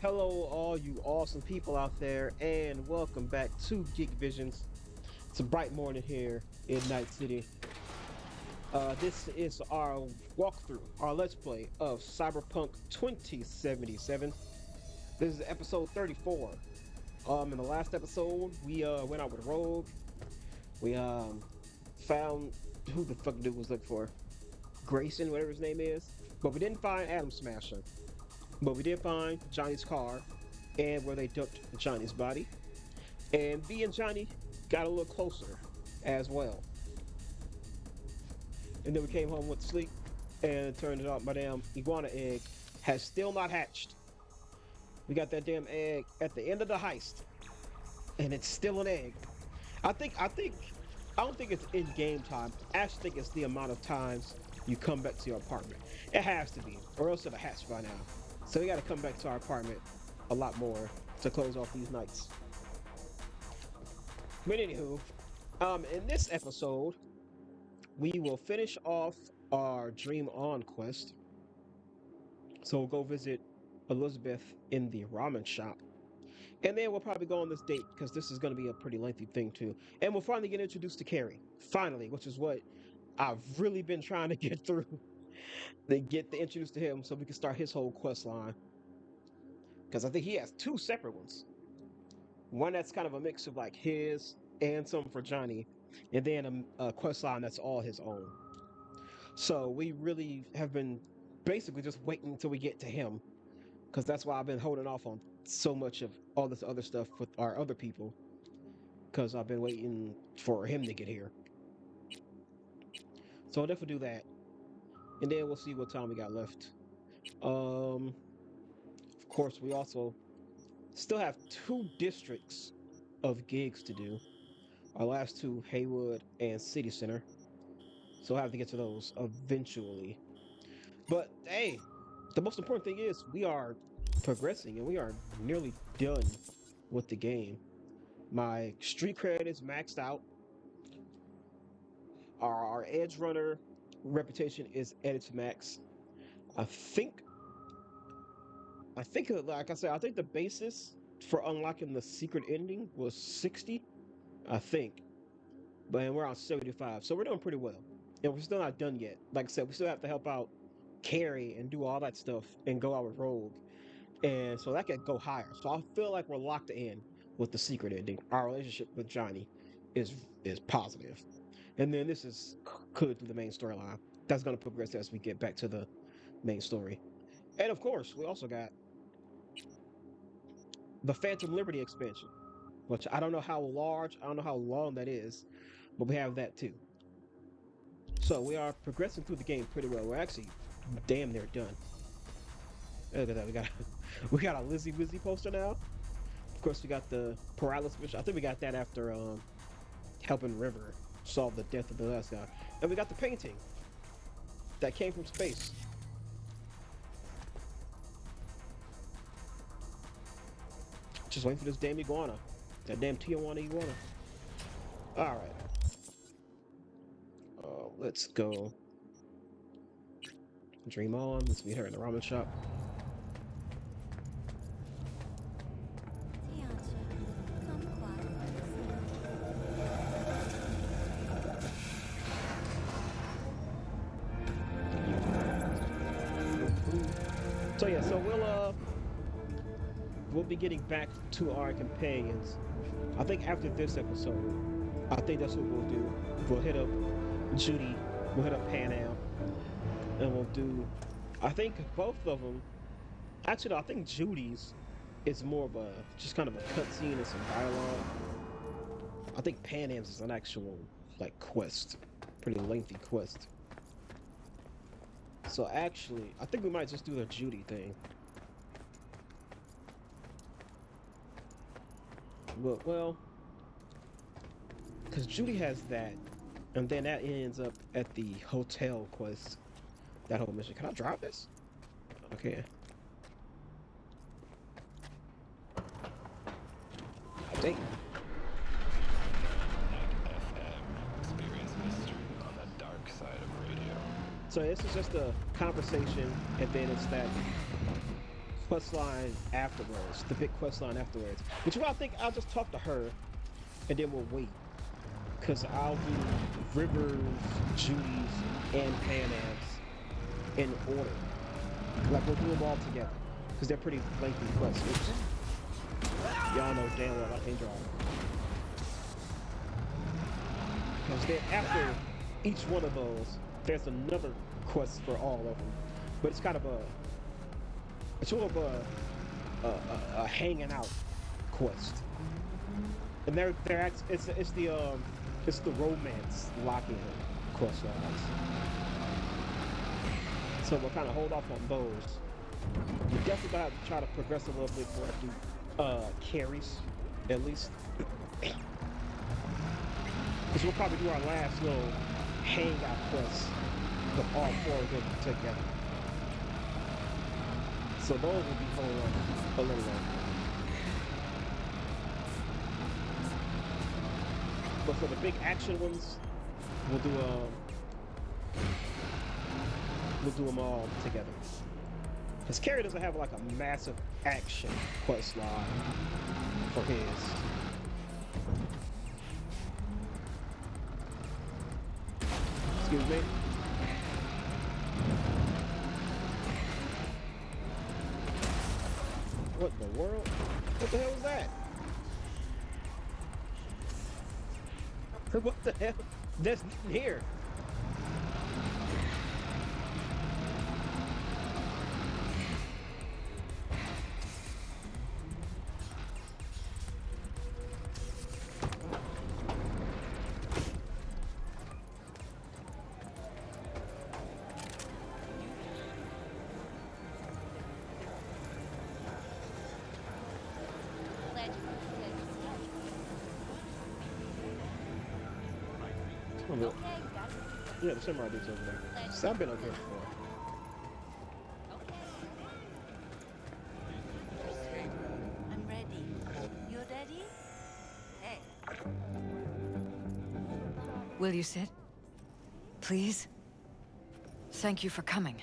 Hello, all you awesome people out there, and welcome back to Geek Visions. It's a bright morning here in Night City. This is our walkthrough, our Let's Play of Cyberpunk 2077. This is episode 34. In the last episode, we went out with Rogue. We found who the fuck dude was looking for, Grayson, whatever his name is, but we didn't find Adam Smasher. But we did find Johnny's car and where they dumped Johnny's body. And V and Johnny got a little closer as well. And then we came home, went to sleep, and it turned out my damn iguana egg has still not hatched. We got that damn egg at the end of the heist, and it's still an egg. I don't think it's in game time. I actually think it's the amount of times you come back to your apartment. It has to be, or else it'll hatch by now. So we got to come back to our apartment a lot more to close off these nights. But anywho, in this episode, we will finish off our Dream On quest. So we'll go visit Elizabeth in the ramen shop. And then we'll probably go on this date because this is going to be a pretty lengthy thing too. And we'll finally get introduced to Kerry. Finally, which is what I've really been trying to get through. They get the introduced to him so we can start his whole quest line. Because I think he has two separate ones. One that's kind of a mix of like his and some for Johnny, and then a quest line that's all his own. So we really have been basically just waiting until we get to him, because that's why I've been holding off on so much of all this other stuff with our other people, because I've been waiting for him to get here. So I'll definitely do that, and then we'll see what time we got left. Of course, we also still have two districts of gigs to do. Our last two, Haywood and City Center. So I'll have to get to those eventually. But hey, the most important thing is we are progressing and we are nearly done with the game. My street cred is maxed out. Our edge runner reputation is at its max. I think like I said, I think the basis for unlocking the secret ending was 60, I think. But we're on 75, so we're doing pretty well. And we're still not done yet. Like I said, we still have to help out Kerry and do all that stuff and go out with Rogue. And so that could go higher. So I feel like we're locked in with the secret ending. Our relationship with Johnny is positive. And then this is could through the main storyline. That's gonna progress as we get back to the main story. And of course, we also got the Phantom Liberty expansion, which I don't know how large, I don't know how long that is, but we have that too. So we are progressing through the game pretty well. We're actually damn near done. Look at that. We got a Lizzie Wizzy poster now. Of course, we got the paralysis mission. I think we got that after helping River solve the death of the last guy. And we got the painting that came from space. Just waiting for this damn iguana. That damn Tijuana iguana. Alright. Let's go. Dream on. Let's meet her in the ramen shop. So yeah, so we'll be getting back to our companions. I think after this episode, I think that's what we'll do. We'll hit up Judy, we'll hit up Pan Am, and we'll do. I think both of them. Actually, no, I think Judy's is more of a just kind of a cutscene and some dialogue. I think Pan Am's is an actual like quest, pretty lengthy quest. So actually, I think we might just do the Judy thing. Well, because Judy has that, and then that ends up at the hotel quest. That whole mission. Can I drive this? Okay. Dang. So this is just a conversation, and then it's that quest line afterwards, the big quest line afterwards. Which I think I'll just talk to her, and then we'll wait. Cause I'll do Rivers, Judy's, and Panam's in order. Like we'll do them all together, cause they're pretty lengthy quests. Y'all know damn well I can't drive. Cause then after each one of those, there's another quest for all of them. But it's kind of it's sort of a hanging out quest. And it's the romance lock-in quest lines. So we'll kind of hold off on those. We definitely gonna have to try to progress a little bit more through Kerry's, at least. Because we'll probably do our last little hangout quest with all four of them together. So those will be going on a little longer. But for the big action ones, we'll do them all together. Because Kerry doesn't have like a massive action quest line for his. Excuse me. What in the world? What the hell was that? What the hell? There's nothing here. Yeah, the samurai dude's over there. So I've been over here before. I'm ready. You ready? Hey. Will you sit? Please? Thank you for coming.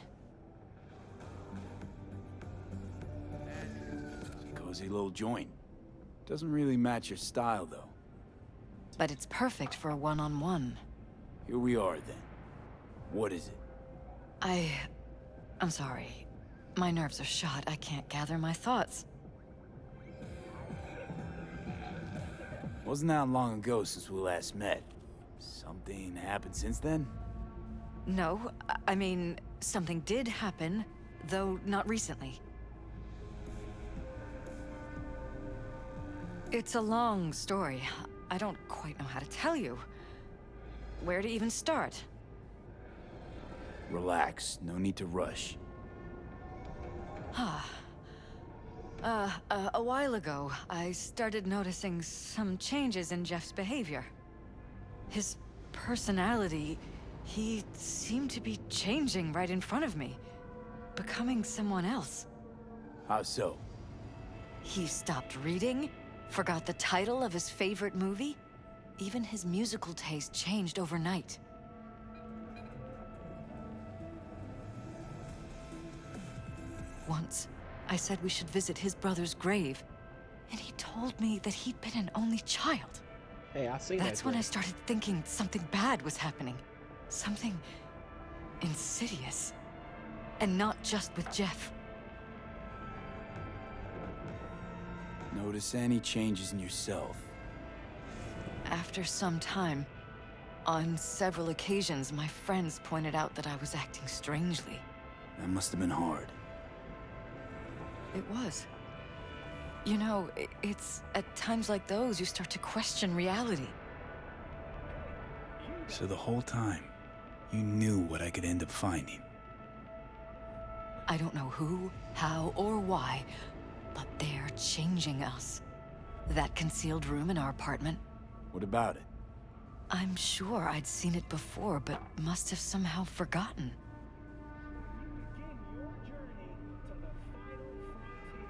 Cozy little joint. Doesn't really match your style, though. But it's perfect for a one-on-one. Here we are, then. What is it? I'm sorry. My nerves are shot. I can't gather my thoughts. Wasn't that long ago since we last met? Something happened since then? No, I mean, something did happen, though not recently. It's a long story. I don't quite know how to tell you. Where to even start? Relax. No need to rush. A while ago, I started noticing some changes in Jeff's behavior. His personality, he seemed to be changing right in front of me, becoming someone else. How so? He stopped reading, forgot the title of his favorite movie. Even his musical taste changed overnight. Once, I said we should visit his brother's grave, and he told me that he'd been an only child. Hey, I see that. That's when I started thinking something bad was happening. Something insidious. And not just with Jeff. Notice any changes in yourself? After some time, on several occasions, my friends pointed out that I was acting strangely. That must have been hard. It was. You know, it's at times like those you start to question reality. So the whole time, you knew what I could end up finding. I don't know who, how, or why, but they're changing us. That concealed room in our apartment. What about it? I'm sure I'd seen it before, but must have somehow forgotten.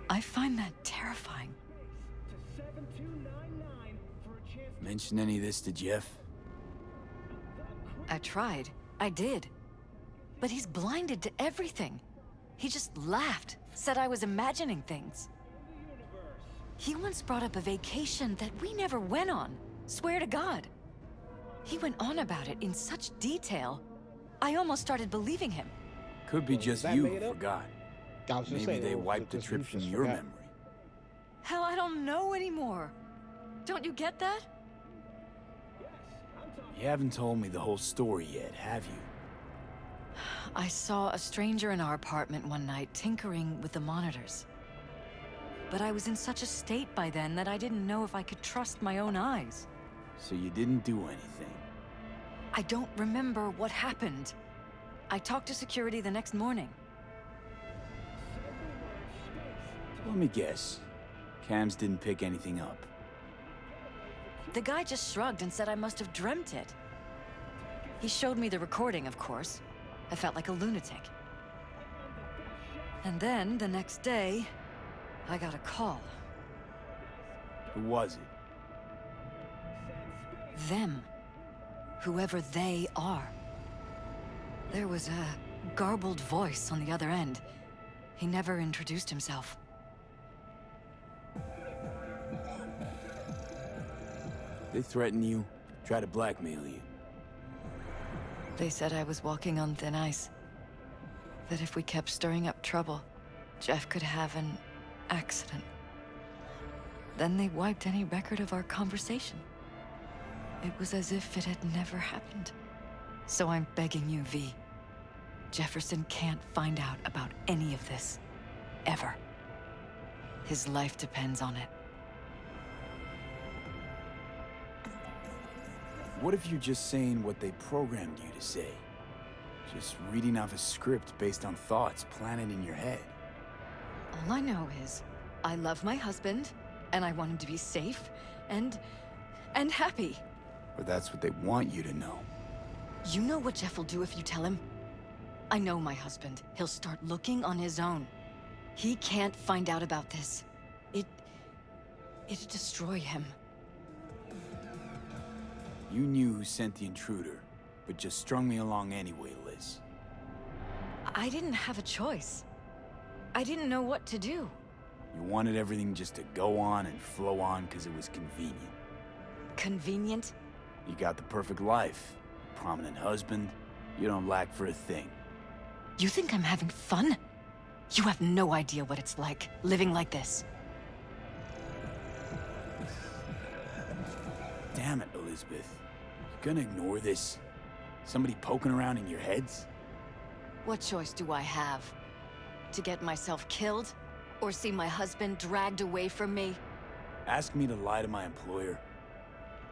I find that terrifying. Mention any of this to Jeff? I tried. I did. But he's blinded to everything. He just laughed, said I was imagining things. He once brought up a vacation that we never went on. Swear to God. He went on about it in such detail, I almost started believing him. Could be Well, just that you made who up? forgot. I was just Maybe saying, they or wiped the just trip you from just your forgot. memory. Hell, I don't know anymore. Don't you get that? You haven't told me the whole story yet, have you? I saw a stranger in our apartment one night tinkering with the monitors. But I was in such a state by then that I didn't know if I could trust my own eyes. So you didn't do anything. I don't remember what happened. I talked to security the next morning. Let me guess. Cams didn't pick anything up. The guy just shrugged and said I must have dreamt it. He showed me the recording, of course. I felt like a lunatic. And then, the next day, I got a call. Who was it? Them. Whoever they are. There was a garbled voice on the other end. He never introduced himself. They threaten you, try to blackmail you. They said I was walking on thin ice. That if we kept stirring up trouble, Jeff could have an accident. Then they wiped any record of our conversation. It was as if it had never happened. So I'm begging you, V. Jefferson can't find out about any of this. Ever. His life depends on it. What if you're just saying what they programmed you to say? Just reading off a script based on thoughts planted in your head. All I know is, I love my husband, and I want him to be safe, and happy. Or that's what they want you to know. You know what Jeff will do if you tell him? I know my husband. He'll start looking on his own. He can't find out about this. It'd destroy him. You knew who sent the intruder, but just strung me along anyway, Liz. I didn't have a choice. I didn't know what to do. You wanted everything just to go on and flow on because it was convenient. Convenient? You got the perfect life, a prominent husband, you don't lack for a thing. You think I'm having fun? You have no idea what it's like, living like this. Damn it, Elizabeth. You gonna ignore this? Somebody poking around in your heads? What choice do I have? To get myself killed? Or see my husband dragged away from me? Ask me to lie to my employer?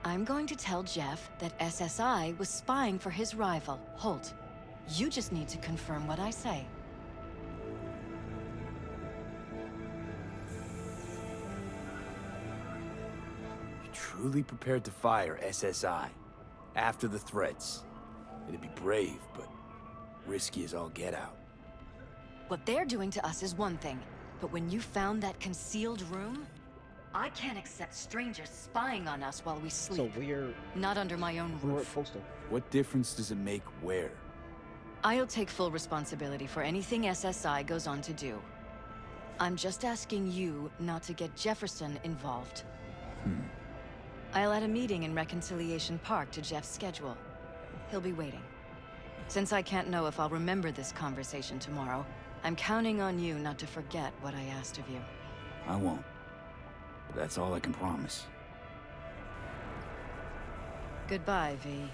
I'm going to tell Jeff that SSI was spying for his rival, Holt. You just need to confirm what I say. You're truly prepared to fire SSI after the threats. It'd be brave, but risky as all get out. What they're doing to us is one thing, but when you found that concealed room, I can't accept strangers spying on us while we So sleep. we're Not under my own we're roof. postal. What difference does it make where? I'll take full responsibility for anything SSI goes on to do. I'm just asking you not to get Jefferson involved. I'll add a meeting in Reconciliation Park to Jeff's schedule. He'll be waiting. Since I can't know if I'll remember this conversation tomorrow, I'm counting on you not to forget what I asked of you. I won't. But that's all I can promise. Goodbye, V.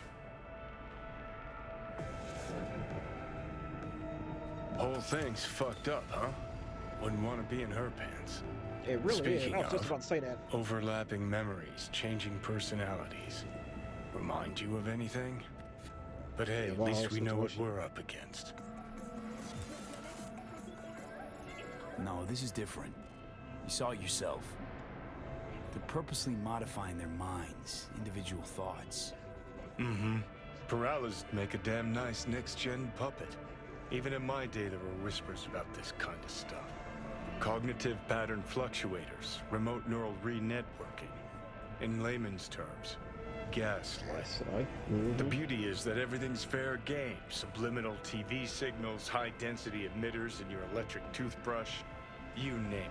Whole thing's fucked up, huh? Wouldn't want to be in her pants. It really is. Speaking I was just of- about to say that. Overlapping memories, changing personalities. Remind you of anything? But hey, Yeah, at well, least we know what situation. we're up against. No, this is different. You saw it yourself. They're purposely modifying their minds, individual thoughts. Mm-hmm. Paralys make a damn nice next-gen puppet. Even in my day, there were whispers about this kind of stuff. Cognitive pattern fluctuators, remote neural re-networking. In layman's terms, gaslighting. So, mhm. The beauty is that everything's fair game. Subliminal TV signals, high-density emitters in your electric toothbrush. You name it.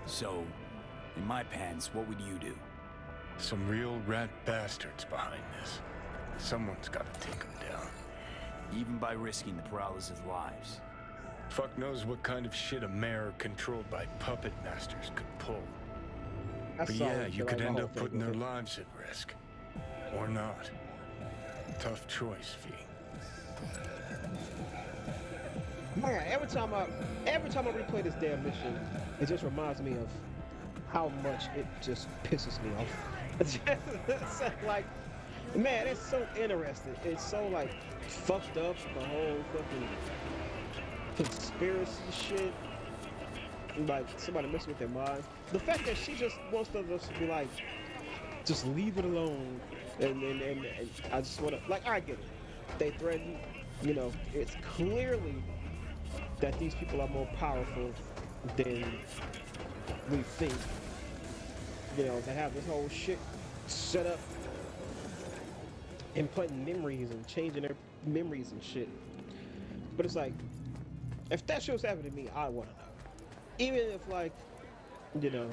So, in my pants, what would you do? Some real rat bastards behind this. Someone's gotta take them down. Even by risking the Peralez's lives. Fuck knows what kind of shit a mayor controlled by puppet masters could pull. That's But all, yeah, you like, could the end whole up thing putting with their it. lives at risk. Or not. Tough choice, V. Man, every time I replay this damn mission, it just reminds me of how much it just pisses me off. It's like, man, it's so interesting. It's so like fucked up. The whole fucking conspiracy shit. Like somebody messing with their mind. The fact that she just wants us to be like, just leave it alone. And I just want to, like, I get it. They threaten, you know, it's clearly that these people are more powerful than we think. You know, they have this whole shit set up, implanting memories and changing their memories and shit. But it's like, if that shit was happening to me, I want to know. Even if, like, you know,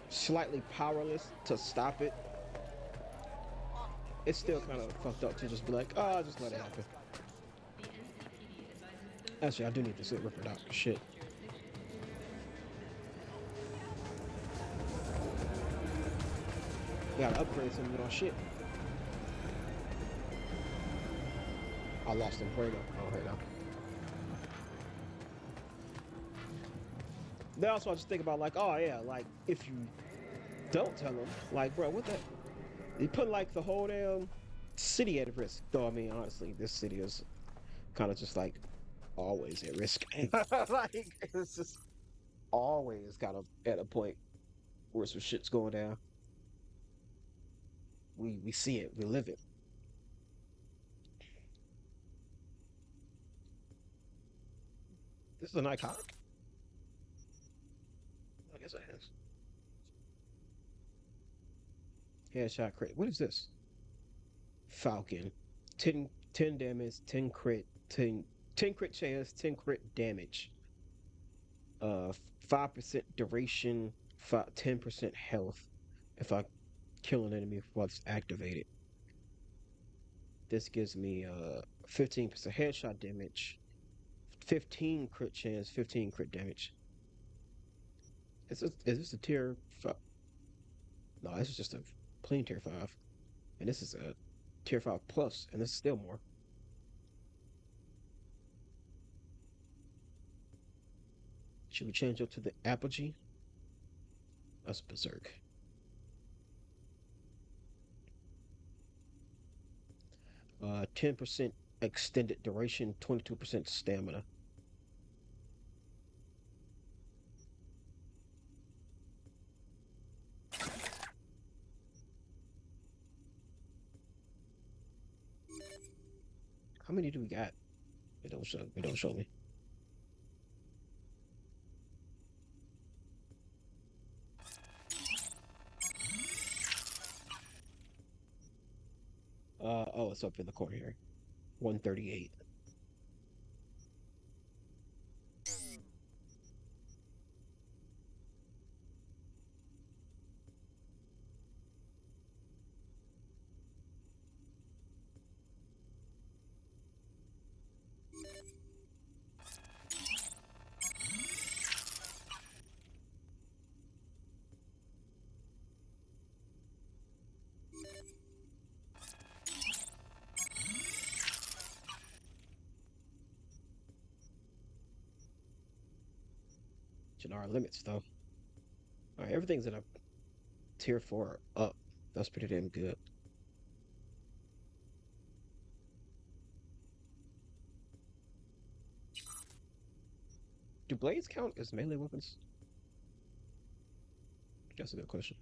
slightly powerless to stop it, it's still kind of fucked up to just be like, oh, just let it happen. Actually, I do need to sit Ripper Doc. Shit. Gotta upgrade some of our shit. I lost him. Where you go? Oh, here you go. Then also I just think about like, oh yeah, like if you don't tell them, like, bro, what the? You put like the whole damn city at risk. Though I mean, honestly, this city is kind of just like always at risk. Like it's just always kind of at a point where some shit's going down. We see it, we live it. This is an iconic. I guess it is. Headshot crit. What is this? Falcon. 10 damage, 10 crit, 10 crit chance, 10 crit damage. 5% duration, 10% health if I kill an enemy while it's activated. This gives me 15% headshot damage, 15 crit chance, 15 crit damage. Is this a tier 5? No, this is just a plain tier 5. And this is a tier 5 plus, and this is still more. Should we change up to the apogee? That's berserk. 10% extended duration, 22% stamina. How many do we got? It don't show. It don't show me. Oh, it's up in the corner here. 138. Our limits though. All right, everything's in a tier 4 up. That's pretty damn good. Do blades count as melee weapons? That's a good question.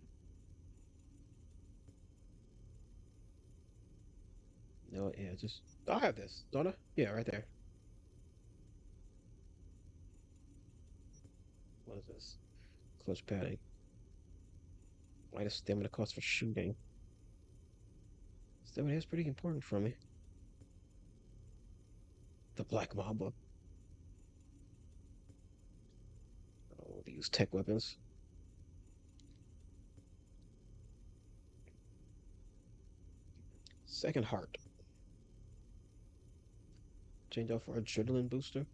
No, yeah, just I have this, don't I? Yeah, right there. What is this? Clutch padding. Minus stamina cost for shooting. Stamina is pretty important for me. The Black Mamba. use tech weapons. Second heart. Change out for adrenaline booster.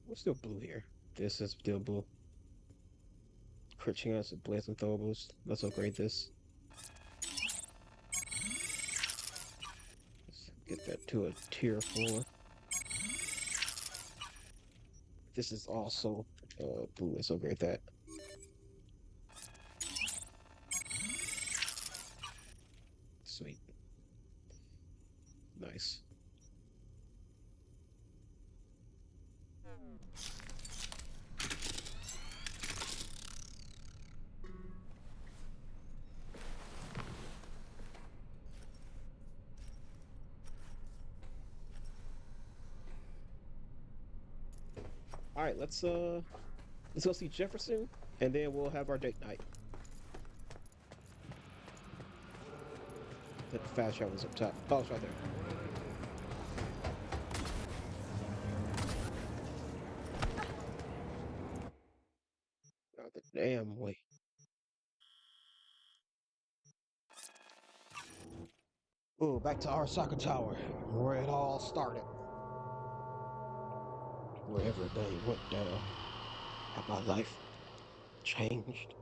What's still blue here? This is still blue. Crit chance, blazing throwables. Let's upgrade this. Let's get that to a tier 4. This is also blue. Let's upgrade that. Sweet. Nice. All right, let's go see Jefferson, and then we'll have our date night. The fast travel's up top. Oh, it's right there. Out the damn way. Oh, back to Arasaka Tower, where it all started. Where everything went down. How my life changed.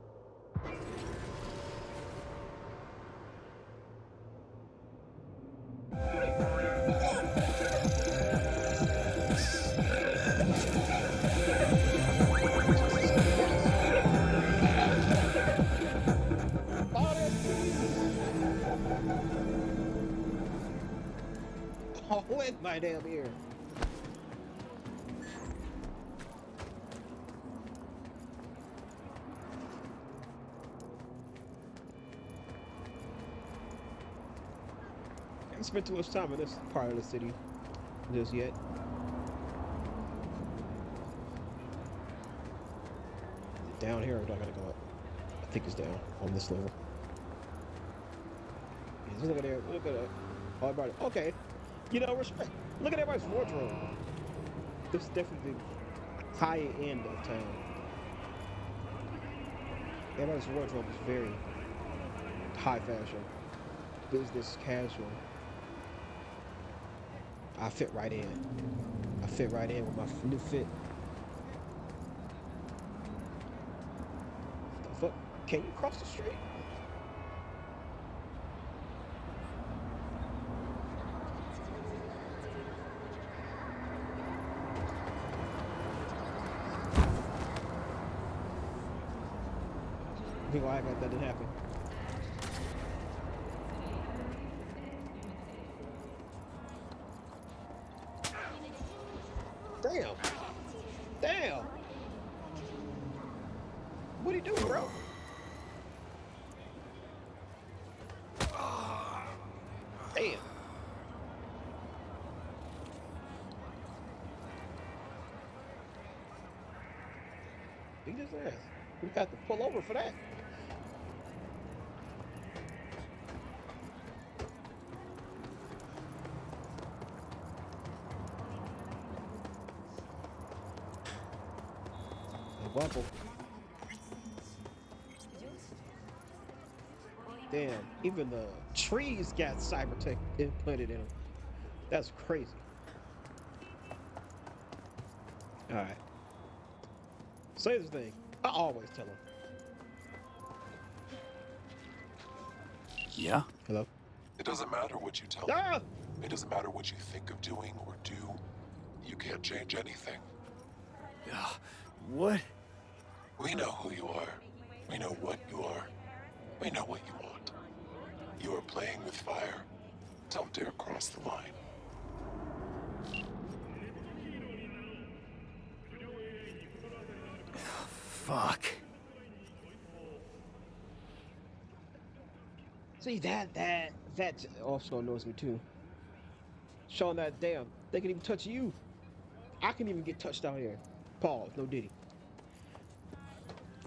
Oh, in my damn ear. I haven't spent too much time in this part of the city just yet. Down here, or do I gotta go up? I think it's down on this level. Yeah, look at there. Look at that. Oh, everybody. Okay. You know, respect. Look at everybody's wardrobe. This is definitely the high end of town. Everybody's wardrobe is very high fashion, business casual. I fit right in. I fit right in with my new fit. The fuck? Can you cross the street? Be glad that didn't happen. Damn. Damn. What are you doing, bro? Damn. Beat his ass. We got to pull over for that. Wobble. Damn, even the trees got cybertech implanted in them. That's crazy. Alright. Say this thing. I always tell them. Yeah? Hello? It doesn't matter what you tell Ah! me. It doesn't matter what you think of doing or do. You can't change anything. What? We know who you are. We know what you are. We know what you want. You are playing with fire. Don't dare cross the line. Fuck. See, that also annoys me too. Showing that damn, they can even touch you. I can even get touched out here. Pause, no diddy.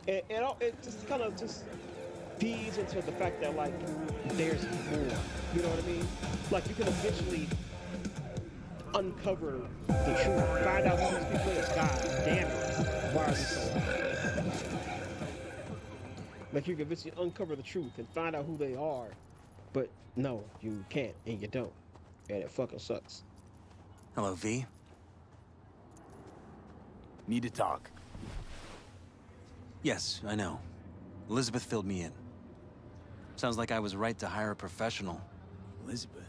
It just kind of just feeds into the fact that like there's more. You know what I mean? Like you can eventually uncover the truth, find out who these people is. God damn it, why are they so loud? Like you can eventually uncover the truth and find out who they are, but no, you can't and you don't, and it fucking sucks. Hello, V. Need to talk. Yes, I know. Elizabeth filled me in. Sounds like I was right to hire a professional. Elizabeth?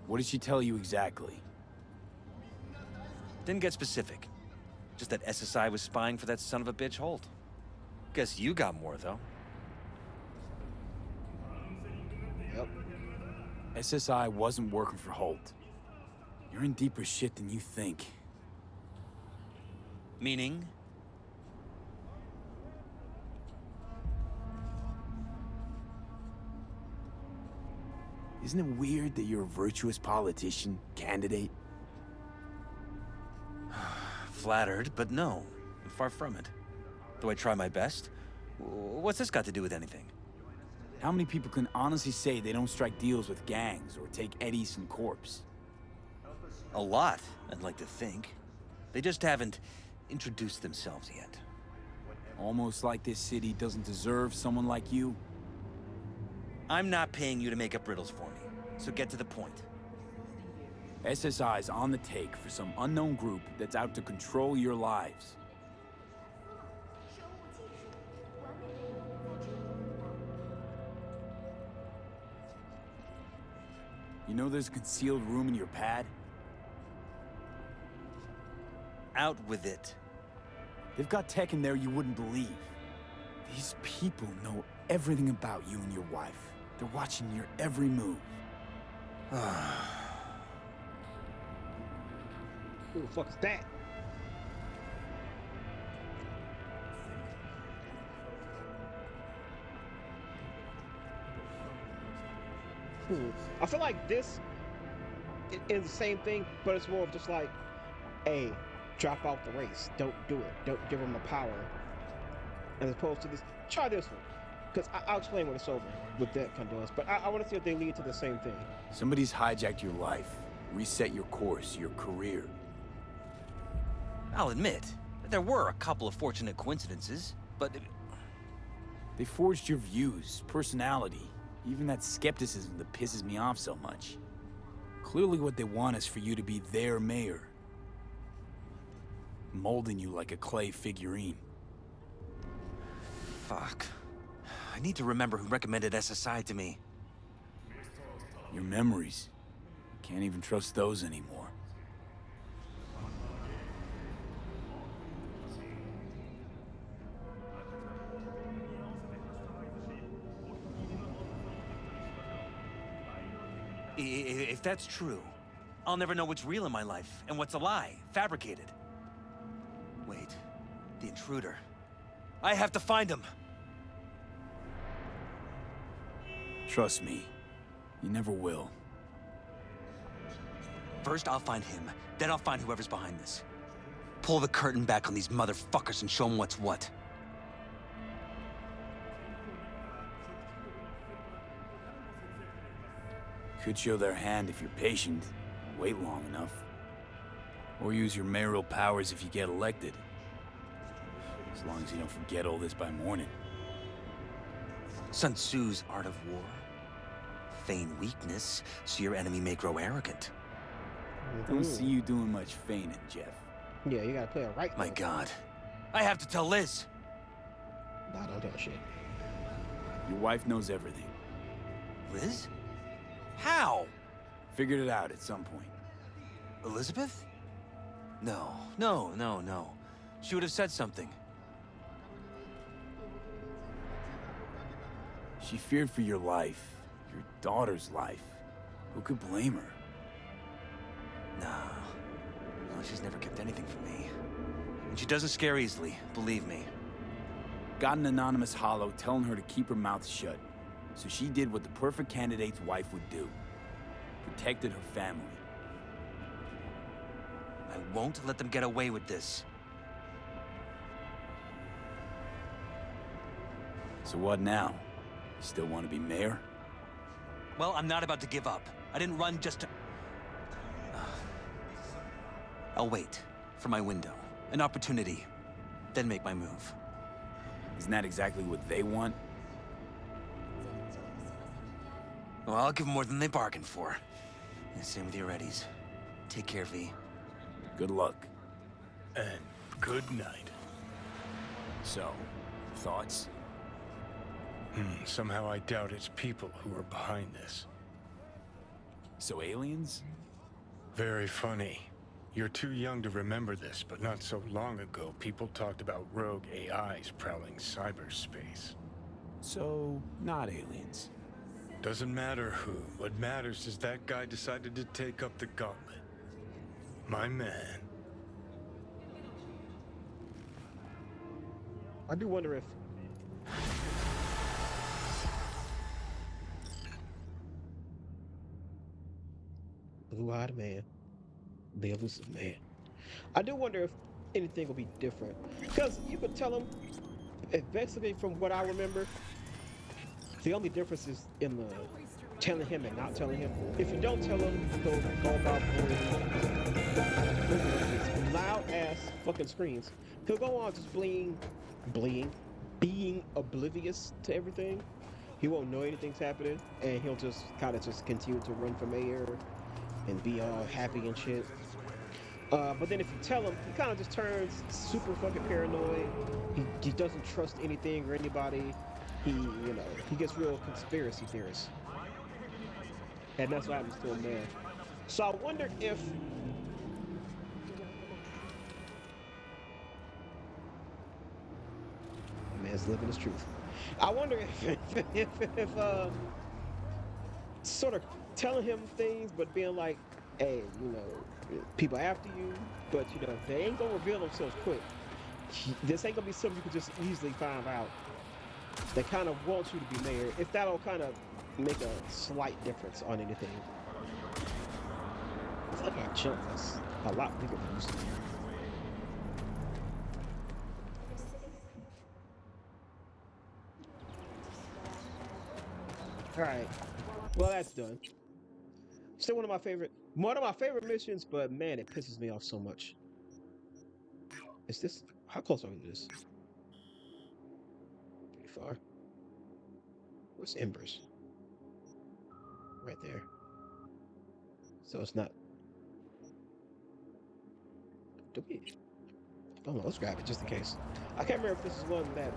What did she tell you exactly? Didn't get specific. Just that SSI was spying for that son of a bitch Holt. Guess you got more, though. Yep. SSI wasn't working for Holt. You're in deeper shit than you think. Meaning? Isn't it weird that you're a virtuous politician, candidate? Flattered, but no. Far from it. Do I try my best? What's this got to do with anything? How many people can honestly say they don't strike deals with gangs or take Eddie's from corpse? A lot, I'd like to think. They just haven't introduced themselves yet. Almost like this city doesn't deserve someone like you. I'm not paying you to make up riddles for me, so get to the point. SSI's on the take for some unknown group that's out to control your lives. You know there's a concealed room in your pad? Out with it. They've got tech in there you wouldn't believe. These people know everything about you and your wife. They're watching your every move. Who the fuck is that? I feel like this is the same thing, but it's more of just like, hey, drop out the race. Don't do it. Don't give them the power. As opposed to this, try this one. Because I'll explain when it's over with that kind of. But I want to see if they lead to the same thing. Somebody's hijacked your life, reset your course, your career. I'll admit, there were a couple of fortunate coincidences, but... They forged your views, personality, even that skepticism that pisses me off so much. Clearly what they want is for you to be their mayor. Molding you like a clay figurine. Fuck. I need to remember who recommended SSI to me. Your memories. Can't even trust those anymore. If that's true, I'll never know what's real in my life and what's a lie, fabricated. Wait, the intruder. I have to find him! Trust me, you never will. First I'll find him, then I'll find whoever's behind this. Pull the curtain back on these motherfuckers and show them what's what. Could show their hand if you're patient, wait long enough. Or use your mayoral powers if you get elected. As long as you don't forget all this by morning. Sun Tzu's art of war. Feign weakness, so your enemy may grow arrogant. Don't see you doing much feigning, Jeff. Yeah, you gotta play it right. My God. I have to tell Liz! Nah, don't tell shit. Your wife knows everything. Liz? How? Figured it out at some point. Elizabeth? No. She would have said something. She feared for your life, your daughter's life. Who could blame her? No, she's never kept anything from me. And she doesn't scare easily, believe me. Got an anonymous hollow telling her to keep her mouth shut. So she did what the perfect candidate's wife would do. Protected her family. I won't let them get away with this. So what now? You still want to be mayor? Well, I'm not about to give up. I didn't run just to... I'll wait for my window, an opportunity, then make my move. Isn't that exactly what they want? Well, I'll give more than they bargained for. And same with your Eddies. Take care, V. Good luck. And good night. So, thoughts? Somehow I doubt it's people who are behind this. So aliens? Very funny. You're too young to remember this, but not so long ago, people talked about rogue AIs prowling cyberspace. So, not aliens. Doesn't matter who. What matters is that guy decided to take up the gauntlet. My man. I do wonder if blue-eyed man, the elusive man. I do wonder if anything will be different, because you could tell him, basically from what I remember, the only difference is in the telling him and not telling him. If you don't tell him, he'll go about these loud ass fucking screams. He'll go on just being oblivious to everything. He won't know anything's happening, and he'll just kind of just continue to run for mayor and be all happy and shit. But then if you tell him, he kind of just turns super fucking paranoid. He doesn't trust anything or anybody. He gets real conspiracy theorist. And that's what happens to him there. So I wonder if man's living his truth. I wonder if sort of telling him things, but being like, hey, people after you, but they ain't gonna reveal themselves quick. This ain't gonna be something you can just easily find out. They kind of want you to be mayor. If that'll kind of make a slight difference on anything. It's like a chunk that's a lot bigger than used to be. Alright. Well, that's done. Still one of my favorite missions, but man, it pisses me off so much. Is this, how close are we to this? Pretty far. Where's Embers? Right there. So it's not. Do we? Oh no, let's grab it just in case. I can't remember if this is one that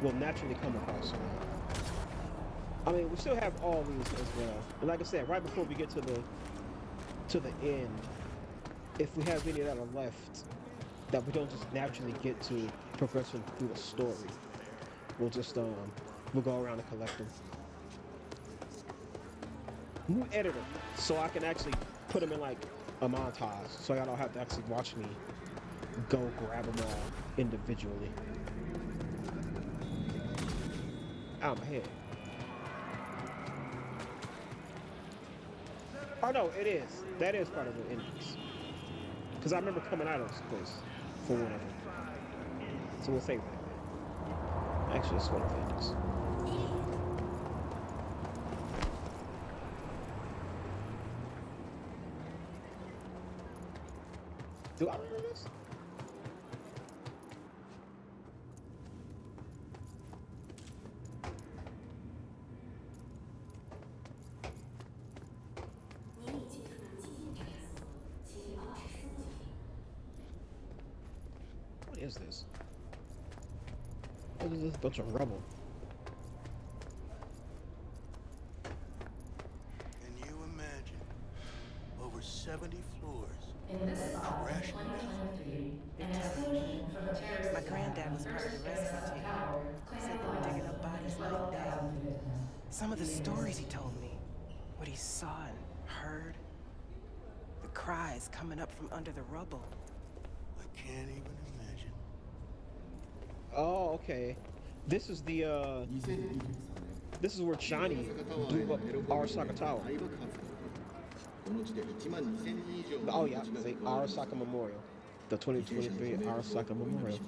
will naturally come across. I mean, we still have all these as well. And like I said, right before we get to the end, if we have any that are left that we don't just naturally get to progressing through the story, we'll just we'll go around and collect them. New editor, so I can actually put them in like a montage, so y'all don't have to actually watch me go grab them all individually. Ow, my head. Oh no, it is. That is part of the entrance. Because I remember coming out of this place for whatever. So we'll save that. Actually, it's one of the endings. Do I remember this? What is this? What is this bunch of rubble? Can you imagine? Over 70 floors. In this spot, Trash. 2023, an explosion from a terrorist My granddad was part of the rescue team. Said they were digging up bodies like that. Some of the stories he told me, what he saw and heard, the cries coming up from under the rubble. I can't even imagine. Oh, okay. This is the this is where Johnny blew up Arasaka Tower. Oh yeah, the Arasaka Memorial. The 2023 Arasaka Memorial.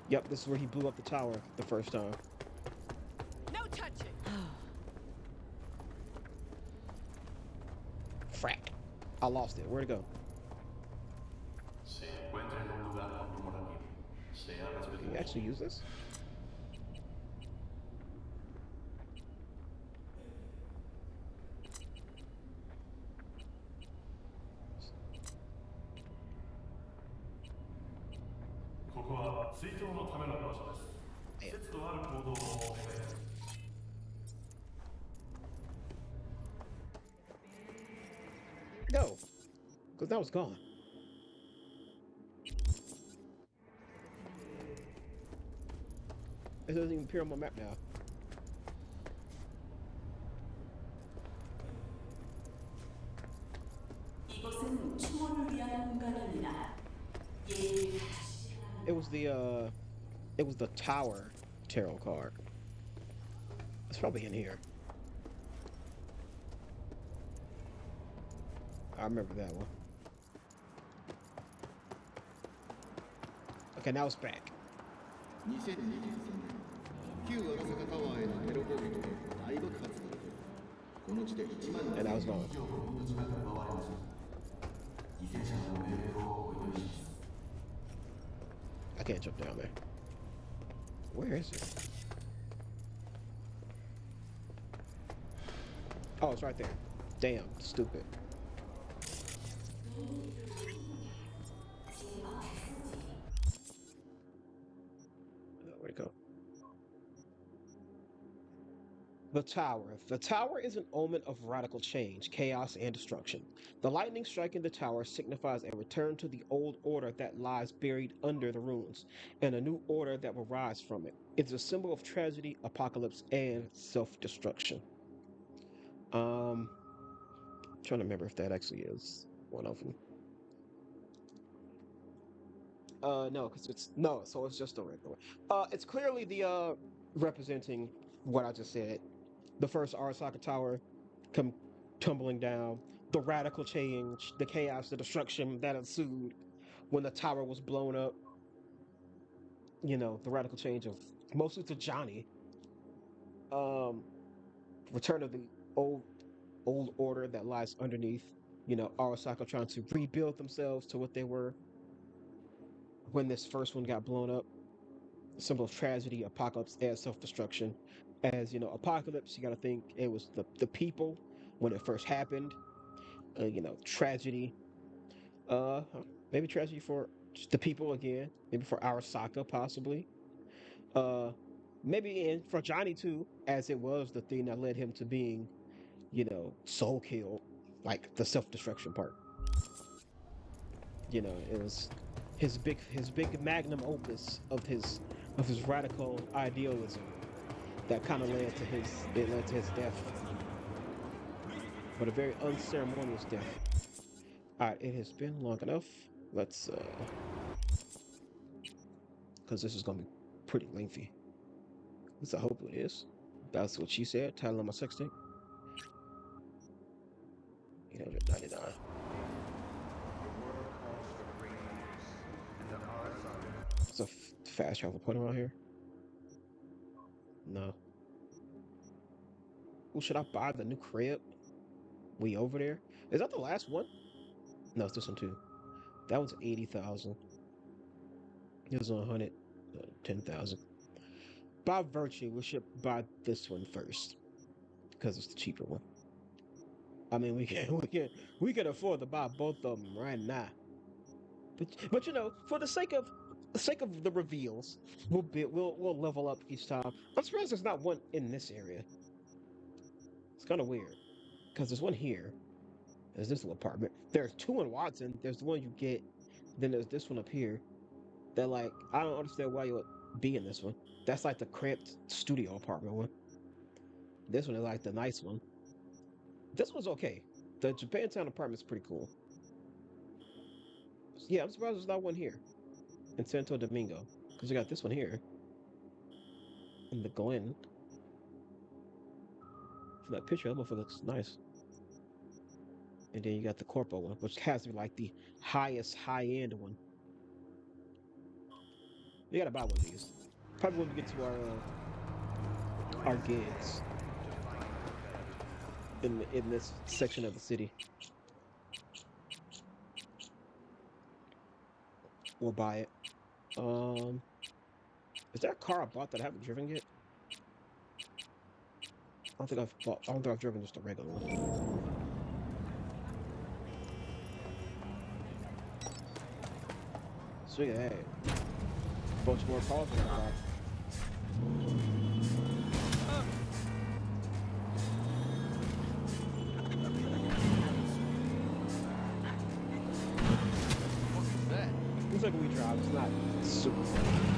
Yep, this is where he blew up the tower the first time. Frack. I lost it. Where'd it go? Can you actually use this? Damn. Go. Because that was gone. It doesn't even appear on my map now. It was the tower tarot card. It's probably in here. I remember that one. Okay, now it's back. 2023年、旧赤坂タワーへのテロ攻撃で大爆発が起こり、この地で1万7000人以上の命が奪われました。犠牲者の冥福をお祈りします。I can't jump down there. Where is it? Oh, it's right there. Damn, stupid. Where'd it go? The Tower. The Tower is an omen of radical change, chaos, and destruction. The lightning striking the tower signifies a return to the old order that lies buried under the ruins, and a new order that will rise from it. It's a symbol of tragedy, apocalypse, and self-destruction. Trying to remember if that actually is one of them. No, because it's no, so it's just a regular. It's clearly the representing what I just said. The first Arasaka Tower come tumbling down, the radical change, the chaos, the destruction that ensued when the tower was blown up. You know, the radical change of mostly to Johnny. Return of the old order that lies underneath. You know, Arasaka trying to rebuild themselves to what they were when this first one got blown up. A symbol of tragedy, apocalypse, and self-destruction. As you know, apocalypse, you got to think it was the people when it first happened. You know, tragedy. Uh, Maybe tragedy for the people again. Maybe for Arasaka, possibly. Uh, Maybe in for Johnny too, as it was the thing that led him to being, you know, soul killed, like the self-destruction part. You know, it was his big magnum opus of his radical idealism that kind of led to his death, but a very unceremonious death. All right, it has been long enough. Let's because this is gonna be pretty lengthy. At least I hope it is. That's what she said. Title on my sex tape. 899. It's a fast travel point around here. No. Ooh, should I buy the new crib? We over there? Is that the last one? No, it's this one too. That one's 80,000. It was 110,000. By virtue, we should buy this one first because it's the cheaper one. I mean, we can afford to buy both of them right now. But you know, for the sake of the reveals, we'll level up each time. I'm surprised there's not one in this area. It's kind of weird because there's one here. There's this little apartment. There's two in Watson. There's the one you get. Then there's this one up here. That like I don't understand why you would be in this one. That's like the cramped studio apartment one. This one is like the nice one. This one's okay. The Japantown apartment's pretty cool. Yeah, I'm surprised there's not one here in Santo Domingo because you got this one here in the Glen. From that picture, that motherfucker looks nice. And then you got the Corpo one, which has to be like the highest high-end one. We gotta buy one of these. Probably when we get to our gigs in this section of the city. We'll buy it. Um, is there a car I bought that I haven't driven yet? I don't think I've driven just a regular one. So yeah, hey, a bunch more cars we gotta buy. Looks like we drive. It's not super fun.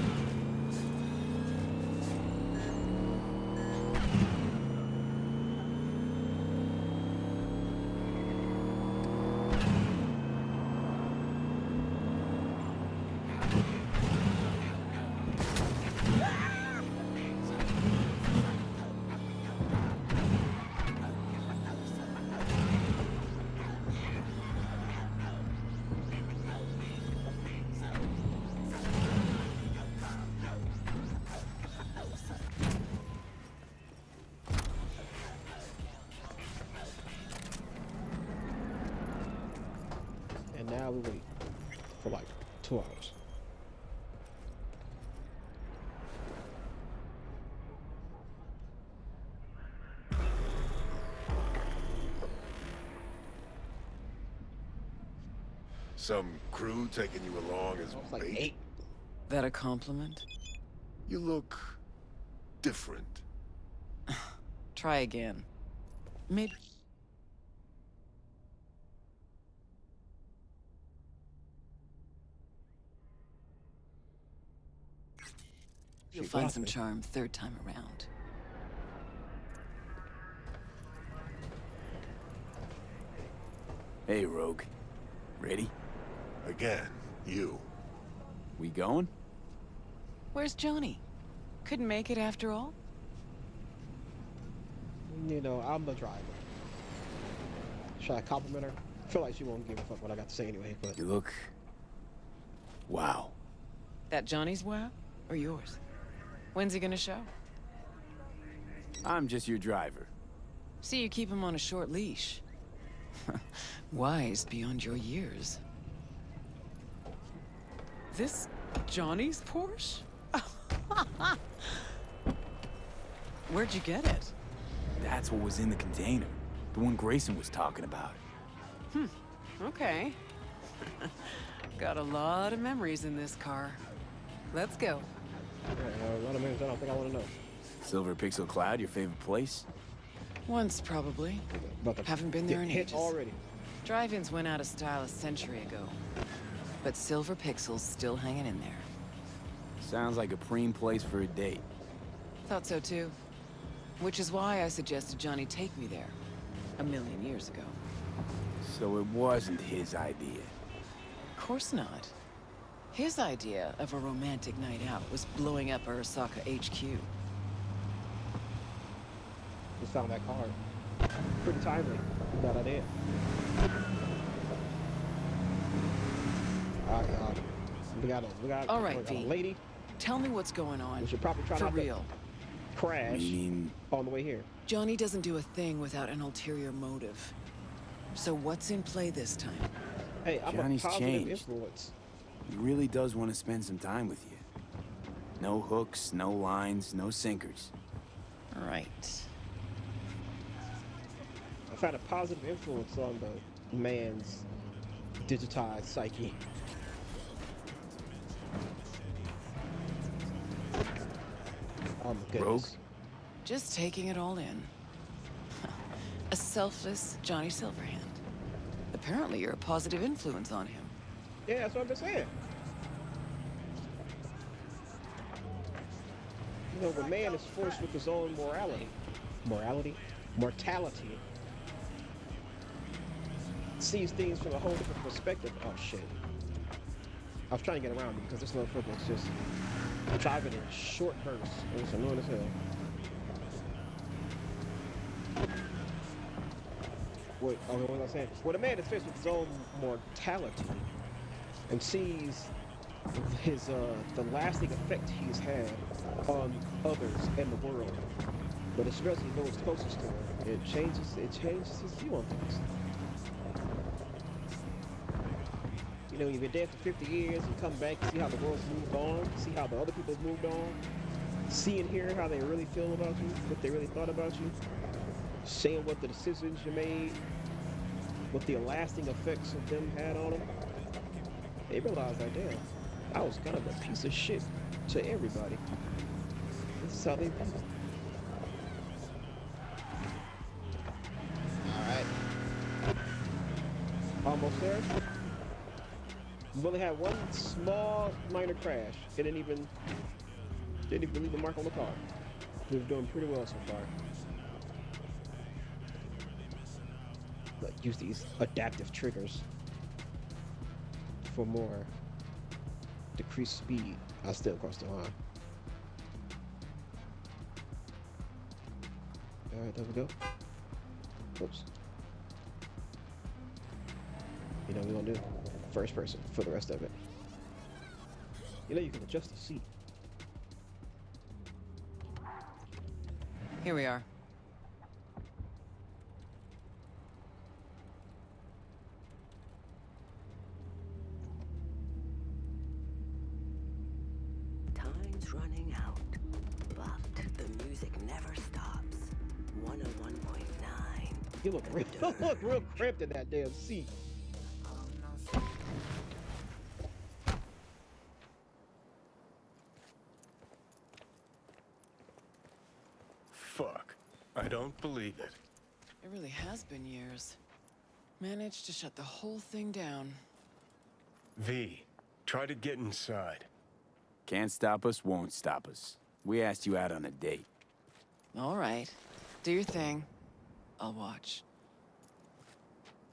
And now we wait for like 2 hours. Some crew taking you along as It's like bait? 8. That a compliment? You look different. Try again. Maybe. You'll find some charm third time around. Hey, Rogue. Ready? Again, you. We going? Where's Johnny? Couldn't make it after all? You know, I'm the driver. Should I compliment her? I feel like she won't give a fuck what I got to say anyway, but You look... Wow. That Johnny's wow? Or yours? When's he gonna show? I'm just your driver. See, you keep him on a short leash. Wise beyond your years. This Johnny's Porsche? Where'd you get it? That's what was in the container. The one Grayson was talking about. Okay. Got a lot of memories in this car. Let's go. a lot of names I don't think I want to know. Silver Pixel Cloud, your favorite place? Once, probably. About to Haven't been there get in hit ages. already. Drive-ins went out of style a century ago. But Silver Pixel's still hanging in there. Sounds like a preem place for a date. Thought so too. Which is why I suggested Johnny take me there. 1,000,000 years ago. So it wasn't his idea. Of course not. His idea of a romantic night out was blowing up Arasaka HQ. Just found that card. Pretty timely. That I did. Alright, we got All right, a V. lady. Tell me what's going on. We should probably try For not to real. crash Meaning... on the way here. Johnny doesn't do a thing without an ulterior motive. So what's in play this time? Hey, I'm Johnny's a positive changed. influence. He really does want to spend some time with you. No hooks, no lines, no sinkers. Right. I've had a positive influence on the man's digitized psyche. Oh my goodness. Rogue? Just taking it all in. A selfless Johnny Silverhand. Apparently you're a positive influence on him. Yeah, that's what I've been saying. You know, the man is forced with his own morality. Mortality. Sees things from a whole different perspective. Oh shit. I was trying to get around it because this motherfucker is just driving in short bursts. It's annoying as hell. What was I saying? Well, the man is faced with his own mortality and sees his the lasting effect he's had on others and the world. But especially those closest to him, it changes his view on things. You know, you've been dead for 50 years, you come back, you see how the world's moved on, see how the other people's moved on, see and hear how they really feel about you, what they really thought about you, saying what the decisions you made, what the lasting effects of them had on them. They realized like, damn, I was kind of a piece of shit to everybody. This is how they view me. Alright. Almost there. We only had one small minor crash. It didn't even leave a mark on the car. We're doing pretty well so far. But use these adaptive triggers for more decreased speed. I'll still cross the line. Alright, there we go. Oops. You know what we're gonna do? First person for the rest of it. You know you can adjust the seat. Here we are. Time's running out, but the music never stops. 101.9. You look real cramped in that damn seat. Fuck. I don't believe it. It really has been years. Managed to shut the whole thing down. V, try to get inside. Can't stop us, won't stop us. We asked you out on a date. All right. Do your thing. I'll watch.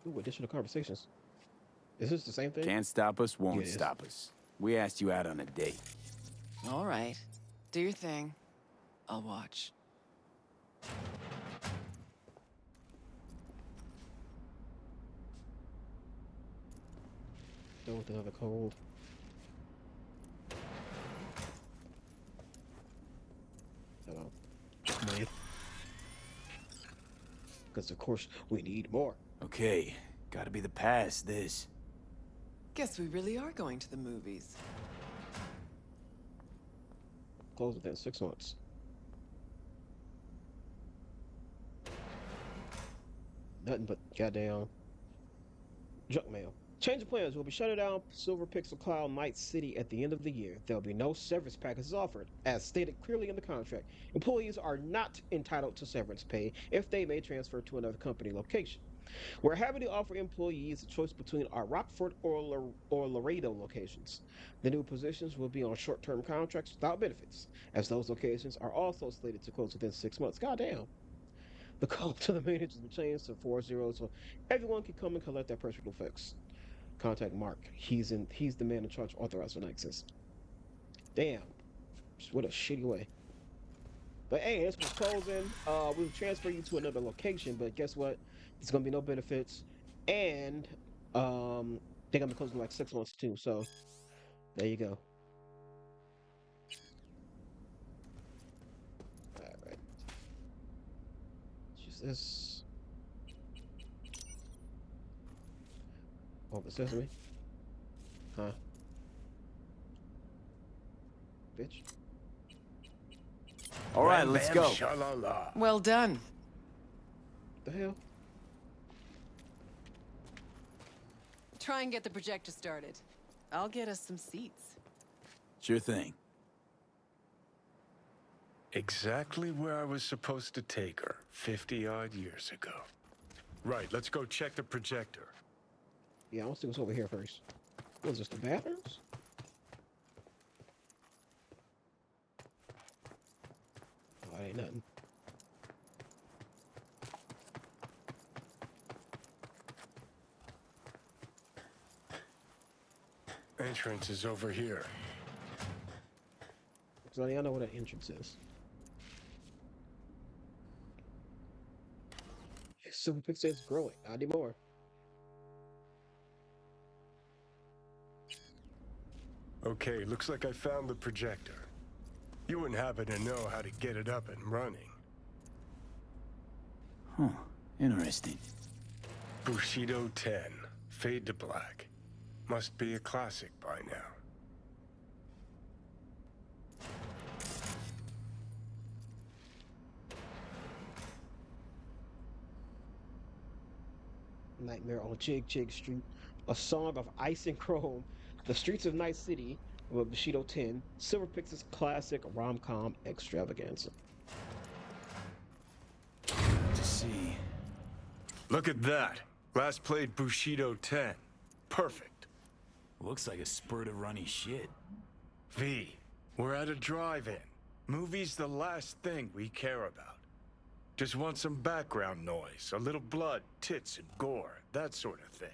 Ooh, additional conversations. Is this the same thing? Can't stop us, won't Yeah, it is. stop us. We asked you out on a date. All right. Do your thing. I'll watch. Done with another cold. Hello. Money. Because of course we need more. Okay, gotta be the past, this. Guess we really are going to the movies. Close within 6 months. Nothing but goddamn junk mail. Change of plans. We'll be shutting down Silver Pixel Cloud Night City at the end of the year. There'll be no severance packages offered. As stated clearly in the contract, employees are not entitled to severance pay if they may transfer to another company location. We're happy to offer employees a choice between our Rockford or Laredo locations. The new positions will be on short-term contracts without benefits, as those locations are also slated to close within 6 months. Goddamn. The call to the managers will change to 40 so everyone can come and collect their personal effects. Contact Mark. He's the man in charge of authorizing access. Damn. What a shitty way. But hey, this was closing. We'll transfer you to another location, but guess what? There's gonna be no benefits. And they're gonna be closing in like 6 months too, so there you go. Alright. Just this. Open sesame. Huh? Bitch. All right, Wham, let's bam, go. sha-la-la. Well done. The hell? Try and get the projector started. I'll get us some seats. Sure thing. Exactly where I was supposed to take her 50-odd years ago. Right, let's go check the projector. Yeah, I want to see what's over here first. What is this, the bathrooms? Oh, that ain't nothing. Entrance is over here. So I know what an entrance is. Super Pixel is growing, not anymore. Okay, looks like I found the projector. You wouldn't happen to know how to get it up and running. Huh, interesting. Bushido 10, fade to black. Must be a classic by now. Nightmare on Jig Jig Street, A Song of Ice and Chrome, The Streets of Night City with Bushido 10, Silver Pixels classic rom-com extravaganza. To see. Look at that. Last played Bushido 10. Perfect. Looks like a spurt of runny shit. V, we're at a drive-in. Movie's the last thing we care about. Just want some background noise, a little blood, tits, and gore, that sort of thing.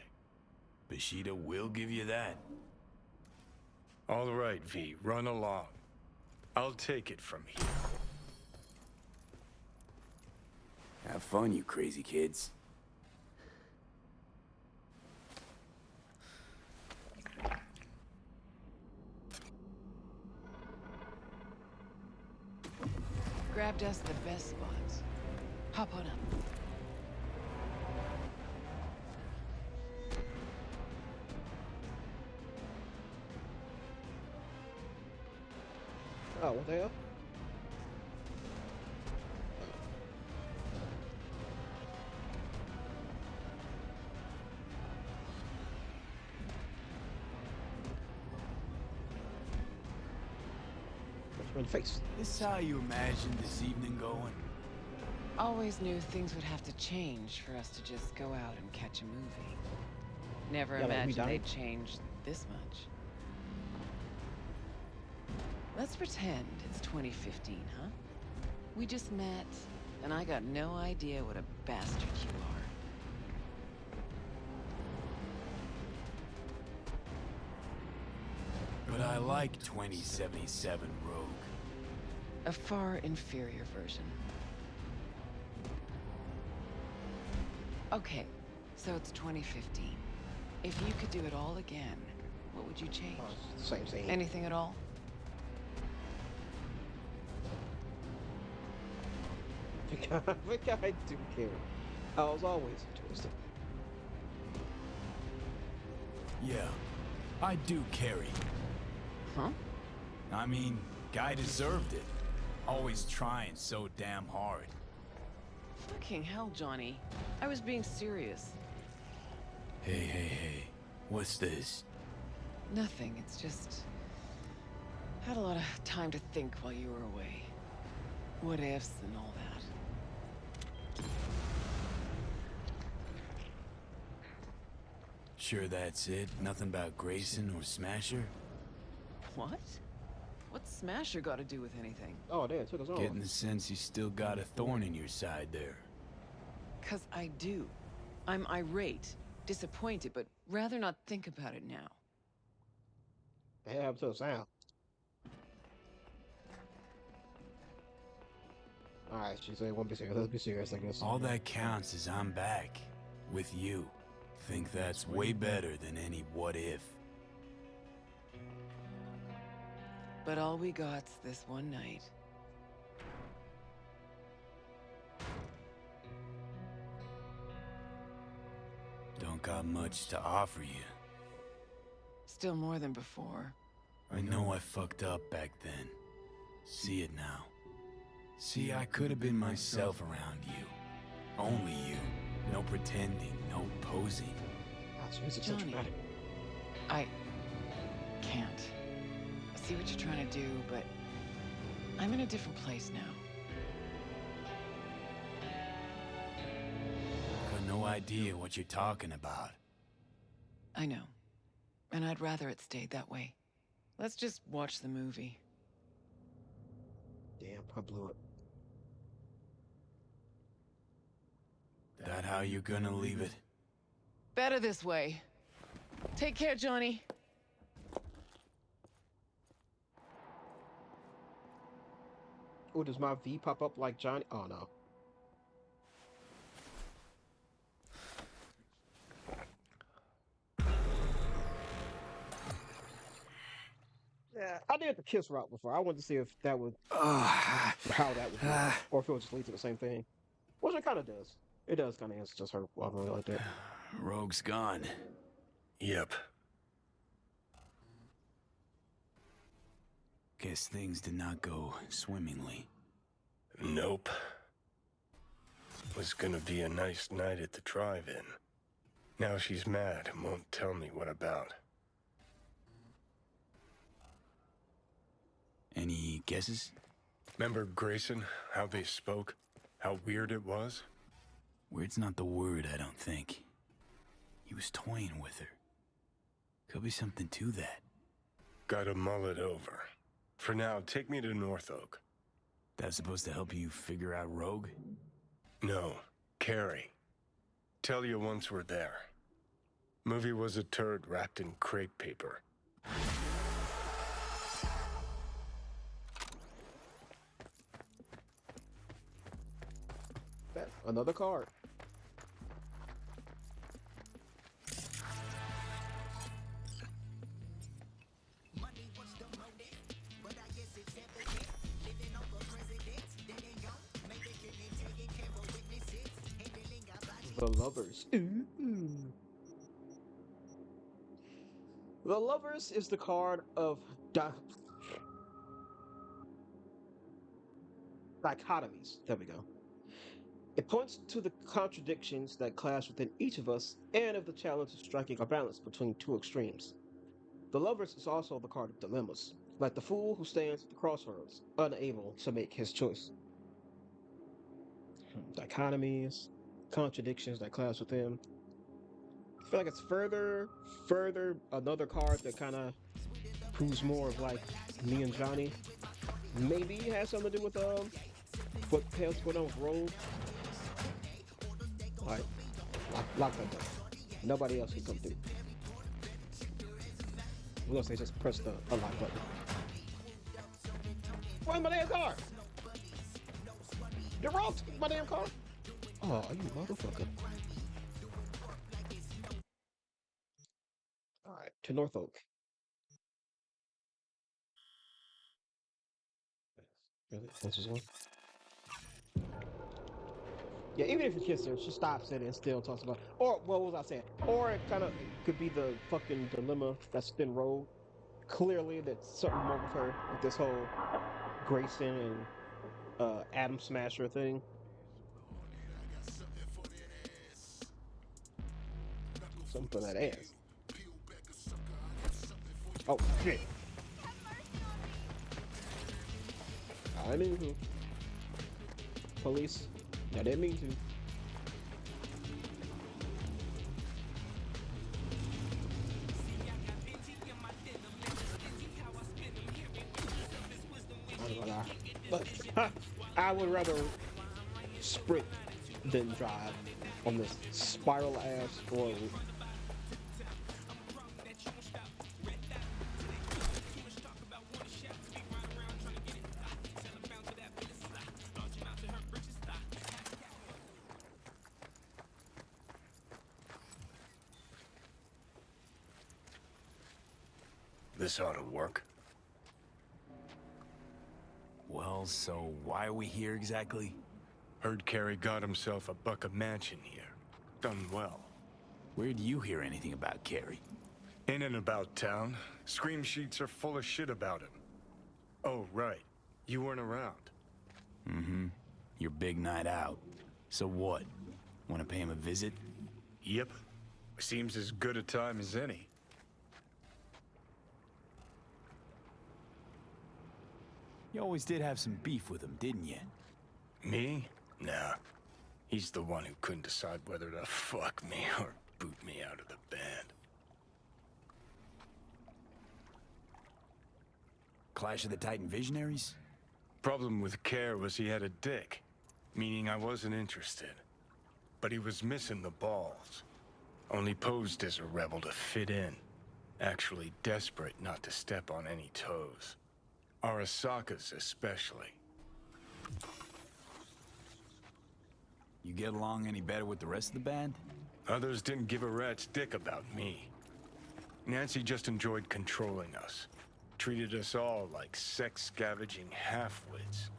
Bushido will give you that. All right, V, run along. I'll take it from here. Have fun, you crazy kids. Grabbed us the best spots. Hop on up. Oh, what the hell? What's in face? This is how you imagined this evening going? Always knew things would have to change for us to just go out and catch a movie. Never Yeah, like we imagined done. they'd change this much. Let's pretend it's 2015, huh? We just met, and I got no idea what a bastard you are. But I like 2077 Rogue. A far inferior version. Okay, so it's 2015. If you could do it all again, what would you change? Oh, it's the same thing. Anything at all? Because I do care. I was always interested. Yeah, I do Kerry. Huh? I mean, guy deserved it. Always trying so damn hard. Fucking hell, Johnny. I was being serious. Hey. What's this? Nothing, it's just... Had a lot of time to think while you were away. What ifs and all that. Sure that's it? Nothing about Grayson or Smasher? What? What's Smasher got to do with anything? Oh, damn, it took us on. Getting the sense you still got a thorn in your side there. 'Cause I do. I'm irate, disappointed, but rather not think about it now. The hell happened to the sound? Alright, she said, won't be serious. Let's be serious, I guess. All that counts is I'm back. With you. Think that's way better than any what if. But all we got's this one night. Don't got much to offer you. Still more than before. I know I fucked up back then. See it now. See, I could have been myself around you. Only you. No pretending, no posing. Gosh, this is so Johnny. dramatic. I can't. I see what you're trying to do, but I'm in a different place now. Got no idea what you're talking about. I know. And I'd rather it stayed that way. Let's just watch the movie. Damn, I blew it. That how you gonna leave it? Better this way. Take care, Johnny. Oh, does my V pop up like Johnny? Oh, no. Yeah, I did the kiss route before. I wanted to see if that would, how that would work, or if it would just lead to the same thing. Which it kind of does. It does kind of answer just her walking away like that. Rogue's gone. Yep. Guess things did not go swimmingly. Nope. Was gonna be a nice night at the drive-in. Now she's mad and won't tell me what about. Any guesses? Remember Grayson? How they spoke? How weird it was? Weird's not the word, I don't think. He was toying with her. Could be something to that. Gotta mull it over. For now, take me to North Oak. That's supposed to help you figure out Rogue? No, Kerry. Tell you once we're there. Movie was a turd wrapped in crepe paper. Another card. The Lovers. Ooh. The Lovers is the card of dichotomies. There we go. It points to the contradictions that clash within each of us and of the challenge of striking a balance between two extremes. The Lovers is also the card of dilemmas, like the fool who stands at the crossroads, unable to make his choice. Dichotomies, contradictions that clash within. I feel like it's further another card that kind of proves more of like me and Johnny. Maybe it has something to do with what hell's going on with Rogue. All right, lock that down. Nobody else can come through. Unless they just press the unlock button. Where's my damn car? You robbed my damn car? Oh, you motherfucker. Alright, to North Oak. Really? This is one? Yeah, even if you kiss her, she stops it and still talks about. Or what was I saying? Or it kind of could be the fucking dilemma that's been rolled. Clearly, that's something wrong with her with this whole Grayson and Adam Smasher thing. Something for that ass. Oh shit! I didn't mean to. Police. I didn't mean to. I'm not gonna lie. But I would rather sprint than drive on this spiral ass road. This ought to work. Well, so why are we here exactly? Heard Kerry got himself a buck a mansion here. Done well. Where'd you hear anything about Kerry? In and about town. Scream sheets are full of shit about him. Oh, right. You weren't around. Mm-hmm. Your big night out. So what? Want to pay him a visit? Yep. Seems as good a time as any. You always did have some beef with him, didn't you? Me? Nah. He's the one who couldn't decide whether to fuck me or boot me out of the band. Clash of the Titan Visionaries? Problem with Kerr was he had a dick, meaning I wasn't interested. But he was missing the balls. Only posed as a rebel to fit in. Actually desperate not to step on any toes. Arasaka's especially. You get along any better with the rest of the band? Others didn't give a rat's dick about me. Nancy just enjoyed controlling us. Treated us all like sex-scavenging half-wits.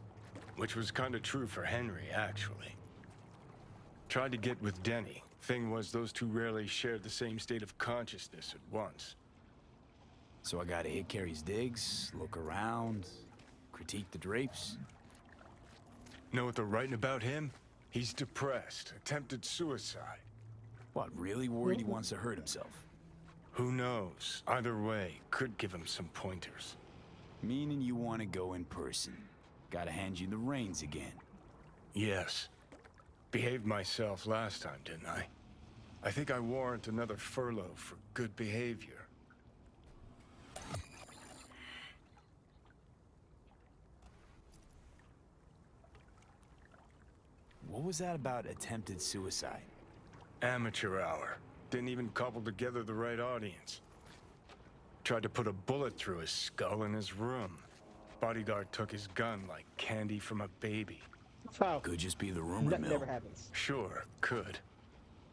Which was kinda true for Henry, actually. Tried to get with Denny. Thing was, those two rarely shared the same state of consciousness at once. So I gotta hit Kerry's digs, look around, critique the drapes. Know what they're writing about him? He's depressed, attempted suicide. What, really worried he wants to hurt himself? Who knows? Either way, could give him some pointers. Meaning you want to go in person. Gotta hand you the reins again. Yes. Behaved myself last time, didn't I? I think I warrant another furlough for good behavior. What was that about attempted suicide? Amateur hour. Didn't even cobble together the right audience. Tried to put a bullet through his skull in his room. Bodyguard took his gun like candy from a baby. Wow. Could just be the rumor That mill. never happens. Sure, could.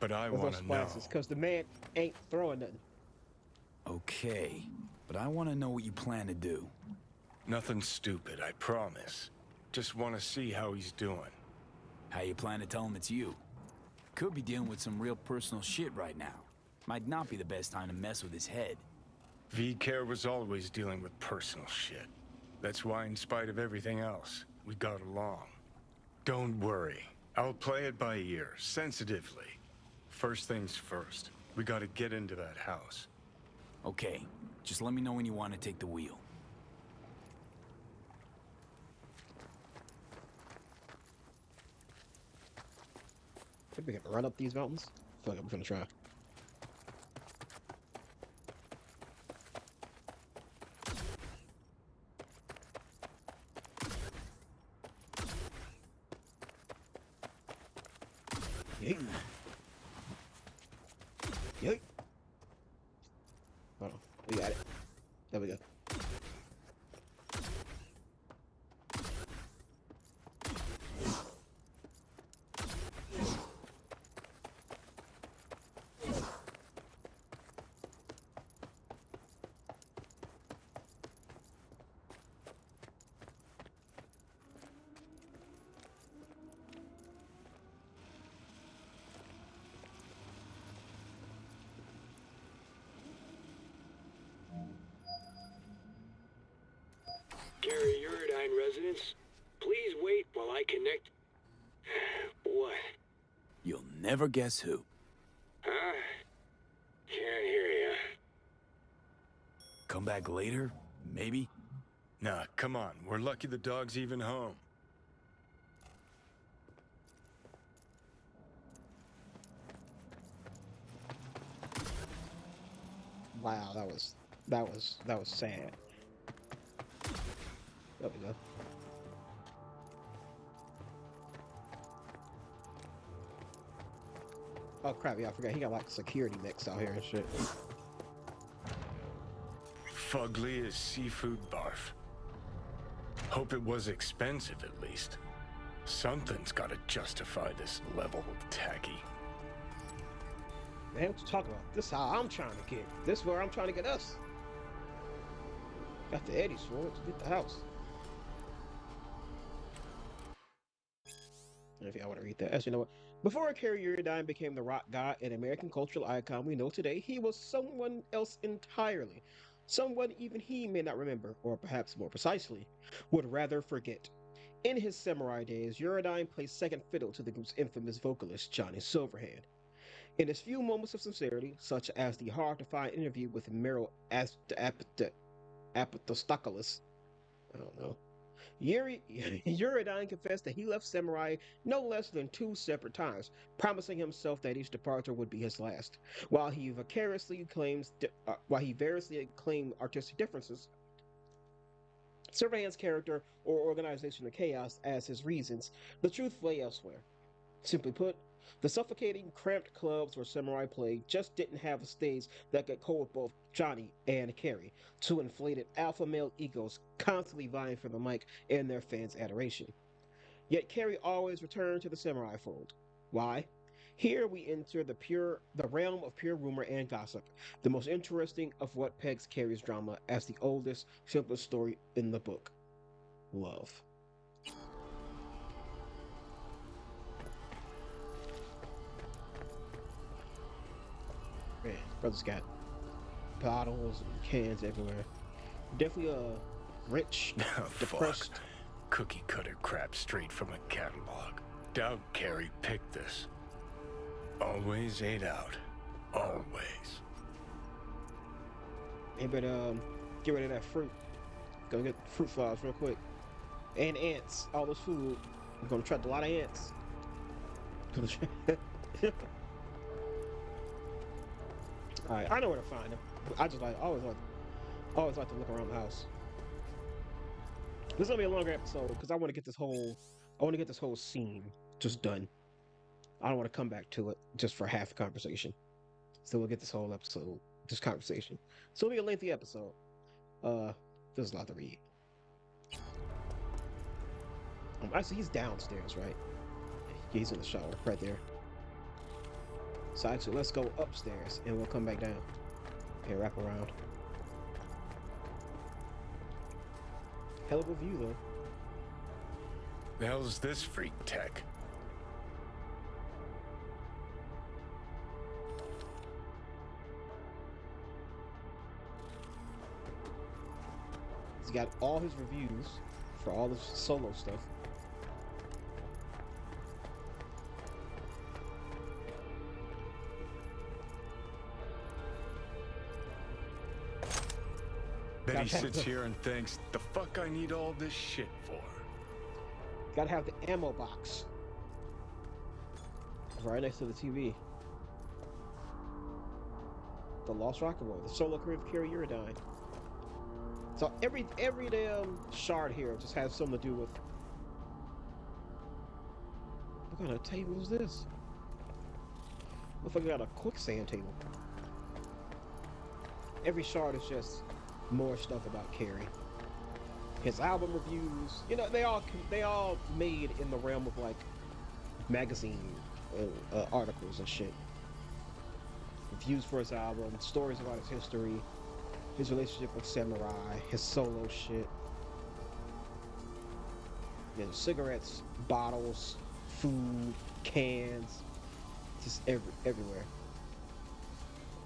But I With want those to know. splashes, because the man ain't throwing nothing. Okay, but I want to know what you plan to do. Nothing stupid, I promise. Just want to see how he's doing. How you plan to tell him it's you? Could be dealing with some real personal shit right now. Might not be the best time to mess with his head. V-Care was always dealing with personal shit. That's why, in spite of everything else, we got along. Don't worry. I'll play it by ear, sensitively. First things first. We gotta get into that house. Okay, just let me know when you want to take the wheel. Think we can run up these mountains? Fuck it, I'm gonna try. Yeet. Yeet. Hold on. We got it. There we go. Kerry, Uridine residents, please wait while I connect. What? You'll never guess who. Huh? Can't hear ya. Come back later? Maybe? Nah, come on. We're lucky the dog's even home. Wow, that was sad. There we go. Oh crap, yeah, I forgot he got like security mix out here and shit. Fugly as seafood barf. Hope it was expensive at least. Something's gotta justify this level of tacky. Man, what you talking about? This is how I'm trying to get. This is where I'm trying to get us. Got the Eddie sword. Let's get the house. If y'all want to read that. As you know what? Before Kerry Uridine became the rock god and American cultural icon we know today, he was someone else entirely. Someone even he may not remember, or perhaps more precisely, would rather forget. In his samurai days, Uridine played second fiddle to the group's infamous vocalist, Johnny Silverhand. In his few moments of sincerity, such as the hard-to-find interview with Meryl Apatostopoulos, I don't know, Uridine confessed that he left Samurai no less than 2 separate times, promising himself that each departure would be his last. While he variously claimed artistic differences, Silverhand's character or organization of chaos as his reasons, the truth lay elsewhere. Simply put, the suffocating, cramped clubs where Samurai played just didn't have a stage that could hold both Johnny and Kerry, two inflated alpha male egos constantly vying for the mic and their fans' adoration. Yet Kerry always returned to the Samurai fold. Why? Here we enter the realm of pure rumor and gossip, the most interesting of what pegs Kerry's drama as the oldest, simplest story in the book. Love. Man, brother's got bottles and cans everywhere. Definitely a rich, depressed. Fuck. Cookie cutter crap straight from a catalog. Doubt Kerry picked this. Always ate out. Always. Hey, but get rid of that fruit. Go get fruit flies real quick. And ants. All this food. I'm gonna attract a lot of ants. Alright, I know where to find them. I just always like to look around the house. This is gonna be a longer episode because I want to get this whole scene just done. I don't want to come back to it just for half a conversation. So we'll get this whole episode, this conversation. So it'll be a lengthy episode. There's a lot to read. Actually, he's downstairs, right? Yeah, he's in the shower right there. So actually, let's go upstairs and we'll come back down and wrap around. Hell of a view, though. The hell's this freak tech? He's got all his reviews for all the solo stuff. Then he sits here and thinks, the fuck I need all this shit for? Gotta have the ammo box. Right next to the TV. The Lost Rocket Boy, the solo career of Kerry Eurodyne. So every damn shard here just has something to do with. What kind of table is this? Looks like I got a quicksand table. Every shard is just more stuff about Kerry. His album reviews, you know, they all made in the realm of like magazine articles and shit. Reviews for his album, stories about his history, his relationship with Samurai, his solo shit. Yeah, cigarettes, bottles, food, cans, just everywhere.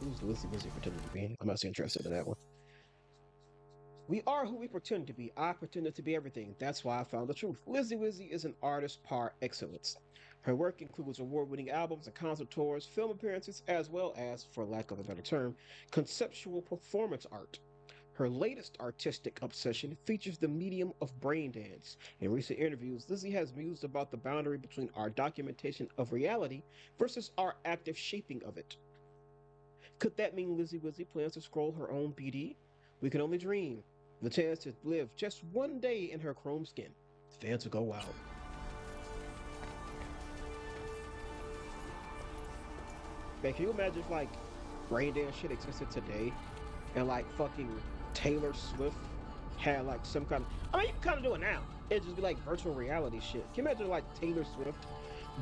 Who's Lizzie pretending to be? I'm not so interested in that one. We are who we pretend to be. I pretended to be everything. That's why I found the truth. Lizzie Wizzy is an artist par excellence. Her work includes award-winning albums and concert tours, film appearances, as well as, for lack of a better term, conceptual performance art. Her latest artistic obsession features the medium of brain dance. In recent interviews, Lizzie has mused about the boundary between our documentation of reality versus our active shaping of it. Could that mean Lizzie Wizzy plans to scroll her own BD? We can only dream. The chance to live just one day in her chrome skin. Fans will go wild. Man, can you imagine if like brain dance shit existed today and like fucking Taylor Swift had like some kind of, I mean, you can kind of do it now. It'd just be like virtual reality shit. Can you imagine like Taylor Swift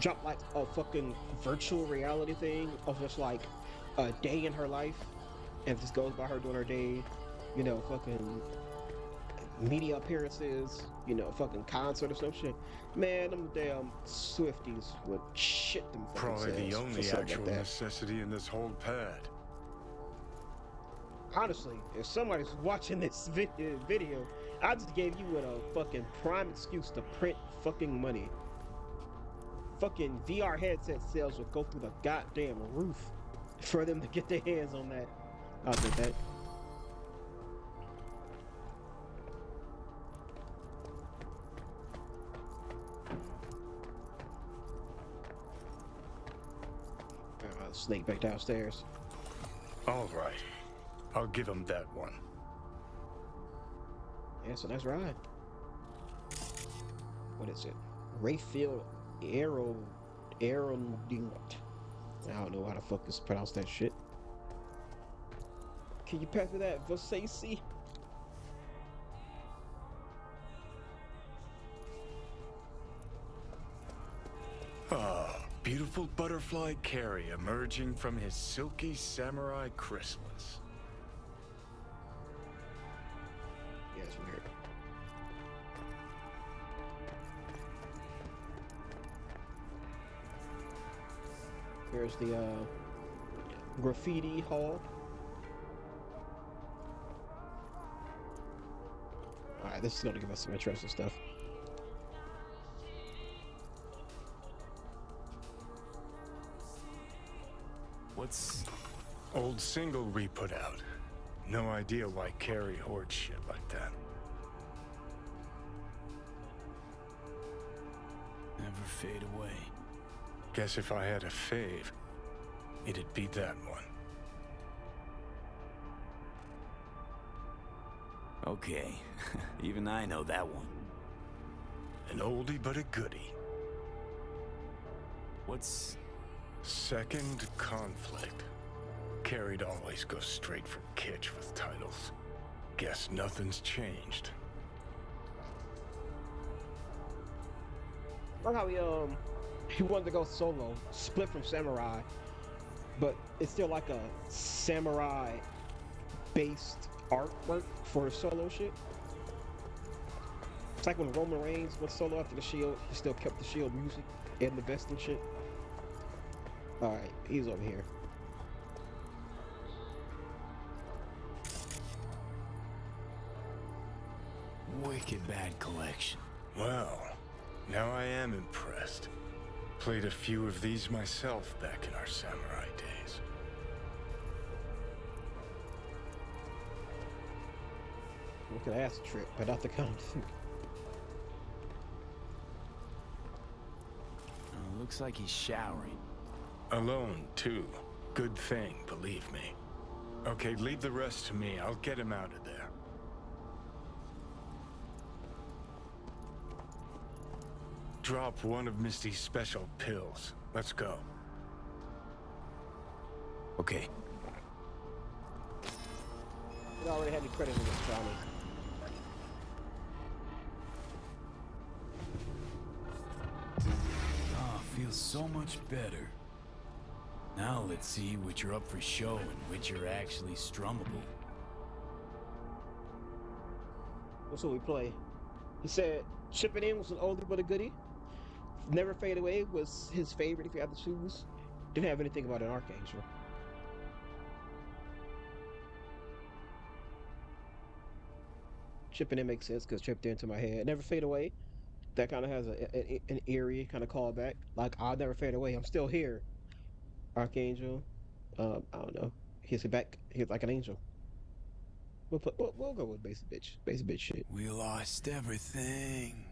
drop like a fucking virtual reality thing of just like a day in her life and just goes by her doing her day, you know, fucking media appearances, you know, fucking concert or some shit. Man, them damn Swifties would shit them fucking Probably the only actual like necessity in this whole pad. Honestly, if somebody's watching this video, I just gave you a fucking prime excuse to print fucking money. Fucking VR headset sales would go through the goddamn roof for them to get their hands on that. I'll do that. Snake back downstairs. All right. I'll give him that one. Yeah, so that's right. What is it? Rayfield Aerodingot. I don't know how to fuck this pronounce that shit. Can you pass me that Vosacy? Ah, beautiful butterfly Kerry emerging from his silky samurai chrysalis. Yeah, it's weird. Here's the graffiti hall. Alright, this is gonna give us some interesting stuff. What's... Old single we put out. No idea why Kerry hoards shit like that. Never fade away. Guess if I had a fave, it'd be that one. Okay, even I know that one. An oldie but a goodie. What's... Second conflict. Kerry'd always go straight for kitsch with titles. Guess nothing's changed. Like how he wanted to go solo, split from Samurai, but it's still like a samurai based artwork for solo shit. It's like when Roman Reigns went solo after the Shield, he still kept the Shield music and the vest and shit. Alright, he's over here. Wicked bad collection. Well, now I am impressed. Played a few of these myself back in our samurai days. Look at acid trip, but not the count. Looks like he's showering. Alone, too. Good thing, believe me. Okay, leave the rest to me. I'll get him out of there. Drop one of Misty's special pills. Let's go. Okay. You already had me credited with Johnny. Ah, feels so much better. Now let's see which are up for show and which are actually strummable. What's what we play? He said Chipping In was an oldie but a goodie. Never Fade Away was his favorite if you had to choose. Didn't have anything about an Archangel. Chipping In makes sense because chipped into my head. Never Fade Away. That kind of has an eerie kind of callback. Like, I'll never fade away. I'm still here. Archangel. I don't know. He's back. He's like an angel. We'll go with basic bitch. Basic bitch shit. We lost everything.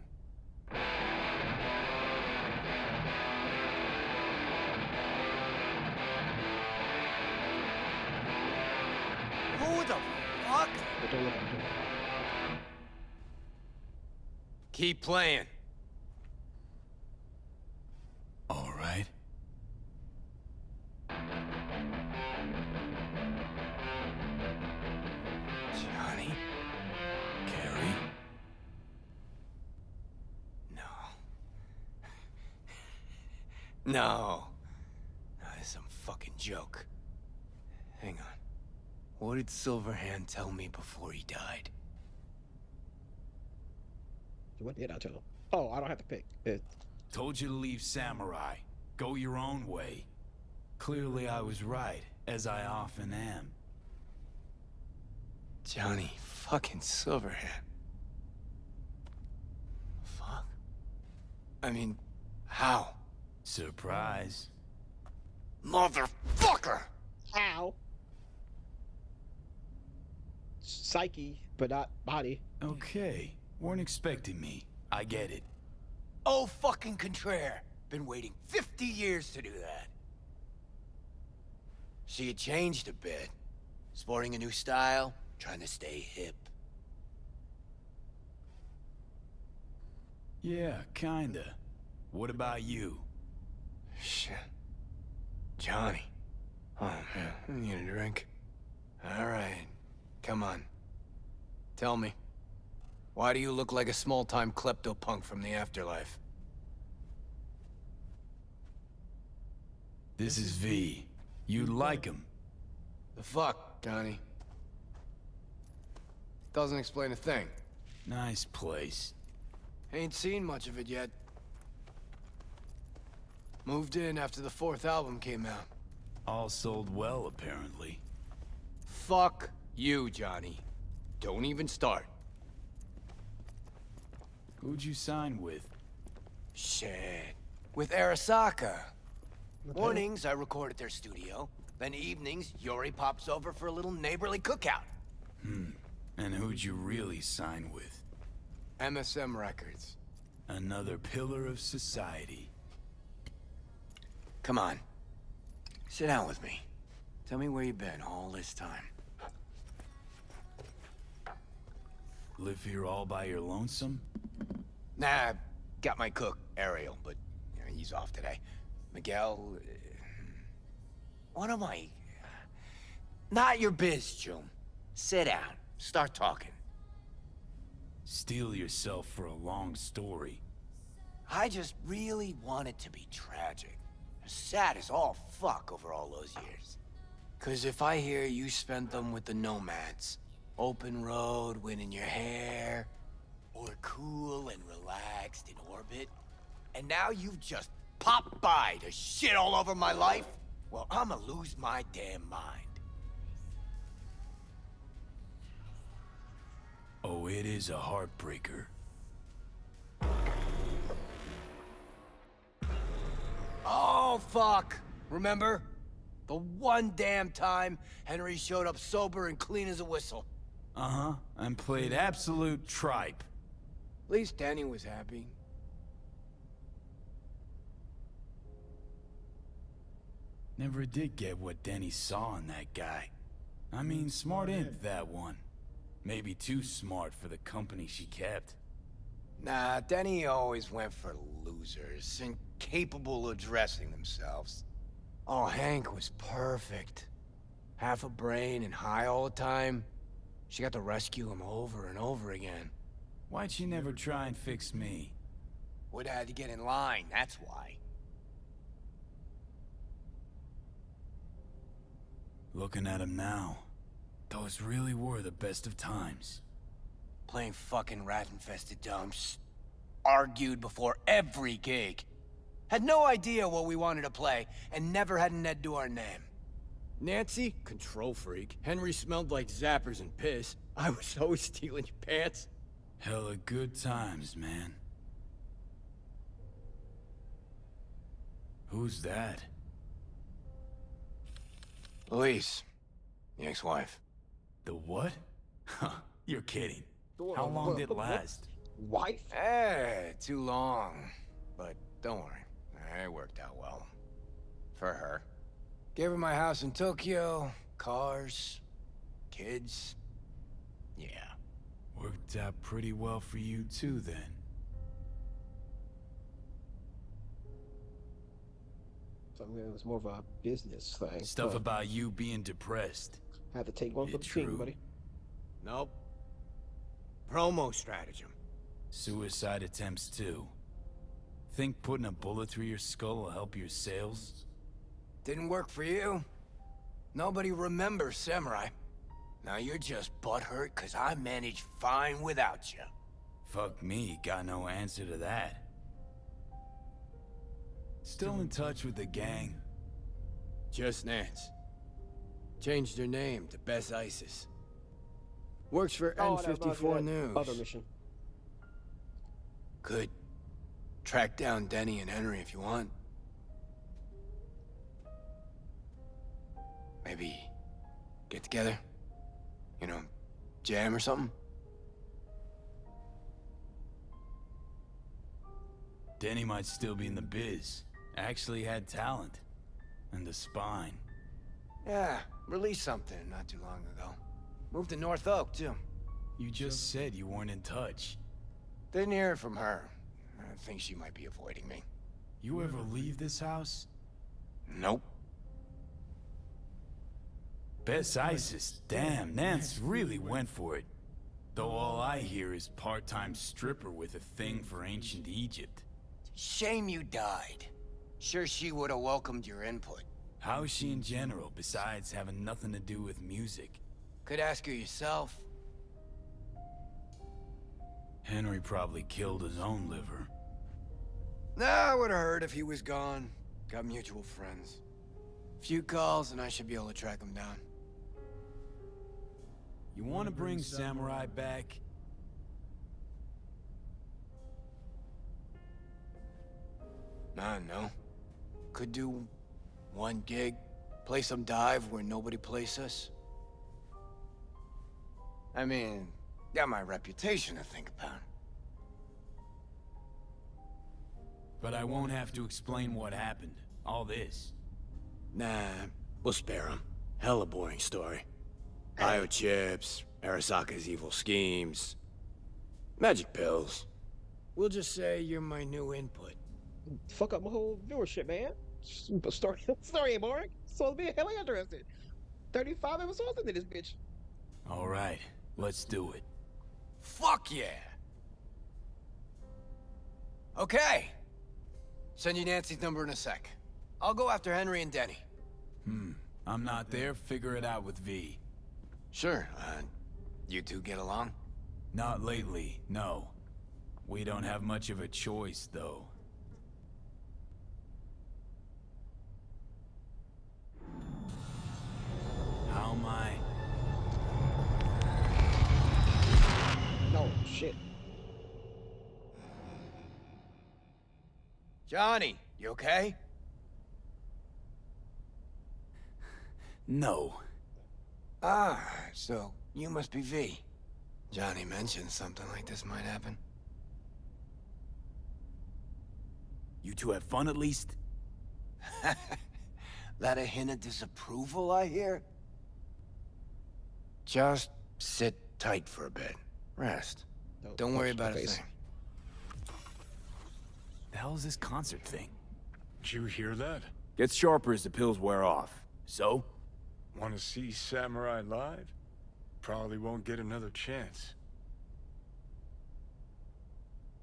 Who the fuck? But don't look at him. Keep playing. All right. Johnny? Kerry? No. No. That's some fucking joke. Hang on. What did Silverhand tell me before he died? What did I tell him? Oh, I don't have to pick. Told you to leave Samurai. Go your own way. Clearly I was right, as I often am. Johnny fucking Silverhand. Fuck. I mean, how? Surprise. Motherfucker! Ow. Psyche, but not body. Okay. Weren't expecting me. I get it. Oh, fucking contraire. Been waiting 50 years to do that. She had changed a bit. Sporting a new style, trying to stay hip. Yeah, kinda. What about you? Shit. Johnny. Oh, man. I need a drink. All right. Come on. Tell me. Why do you look like a small-time klepto-punk from the afterlife? This is V. You'd like him. The fuck, Johnny? Doesn't explain a thing. Nice place. Ain't seen much of it yet. Moved in after the 4th album came out. All sold well, apparently. Fuck you, Johnny. Don't even start. Who'd you sign with? Shit. With Arasaka. Okay. Mornings, I record at their studio. Then evenings, Yori pops over for a little neighborly cookout. And who'd you really sign with? MSM Records. Another pillar of society. Come on. Sit down with me. Tell me where you've been all this time. Live here all by your lonesome? Nah, got my cook, Ariel, but he's off today. Miguel... what am I... Not your biz, June. Sit down. Start talking. Steel yourself for a long story. I just really want it to be tragic. Sad as all fuck over all those years. 'Cause if I hear you spent them with the Nomads, open road, wind in your hair, or cool and relaxed in orbit, and now you've just popped by to shit all over my life, well, I'ma lose my damn mind. Oh, it is a heartbreaker. Oh, fuck. Remember? The one damn time Henry showed up sober and clean as a whistle. Uh-huh, and played absolute tripe. At least Danny was happy. Never did get what Denny saw in that guy. I mean, smart imp, that one. Maybe too smart for the company she kept. Nah, Denny always went for losers, incapable of dressing themselves. Oh, Hank was perfect. Half a brain and high all the time. She got to rescue him over and over again. Why'd she never try and fix me? Would've had to get in line, that's why. Looking at him now, those really were the best of times. Playing fucking rat-infested dumps. Argued before every gig. Had no idea what we wanted to play, and never had an Ed do our name. Nancy, control freak. Henry smelled like zappers and piss. I was always stealing your pants. Hella good times, man. Who's that? Louise, the ex-wife. The what? Huh, you're kidding. How long did it last? Wife? Too long. But don't worry, it worked out well. For her. Gave her my house in Tokyo, cars, kids. Yeah. Worked out pretty well for you too, then. So it was more of a business thing. Stuff about you being depressed. Had to take one for the team, buddy. Nope. Promo stratagem. Suicide attempts too. Think putting a bullet through your skull will help your sales? Didn't work for you. Nobody remembers Samurai. Now you're just butthurt because I managed fine without you. Fuck me, got no answer to that. Still in touch with the gang? Just Nance. Changed her name to Bess Isis. Works for N54 News. Other mission. Could track down Denny and Henry if you want. Maybe get together? You know, jam or something? Denny might still be in the biz. Actually had talent. And a spine. Yeah, released something not too long ago. Moved to North Oak, too. You just said you weren't in touch. Didn't hear it from her. I think she might be avoiding me. You ever leave this house? Nope. Bess Isis, damn, Nance really went for it. Though all I hear is part-time stripper with a thing for ancient Egypt. Shame you died. Sure she would have welcomed your input. How's she in general, besides having nothing to do with music? Could ask her yourself. Henry probably killed his own liver. Nah, I would have heard if he was gone. Got mutual friends. Few calls and I should be able to track him down. You want to bring Samurai back? I don't know. Could do one gig, play some dive where nobody plays us. I mean, got my reputation to think about. But I won't have to explain what happened. All this. Nah, we'll spare him. Hella boring story. Biochips, Arasaka's evil schemes, magic pills. We'll just say you're my new input. Fuck up my whole viewership, man. Story ain't boring. So be hella interested. 35 episodes into this bitch. All right, let's do it. Fuck yeah! Okay. Send you Nancy's number in a sec. I'll go after Henry and Denny. I'm not there, figure it out with V. Sure, you two get along? Not lately, no. We don't have much of a choice, though. How am I? No, shit. Johnny, you okay? No. Ah, so you must be V. Johnny mentioned something like this might happen. You two have fun at least? That a hint of disapproval, I hear? Just sit tight for a bit. Rest. Don't worry about a thing. The hell is this concert thing? Did you hear that? Gets sharper as the pills wear off. So? Want to see Samurai live? Probably won't get another chance.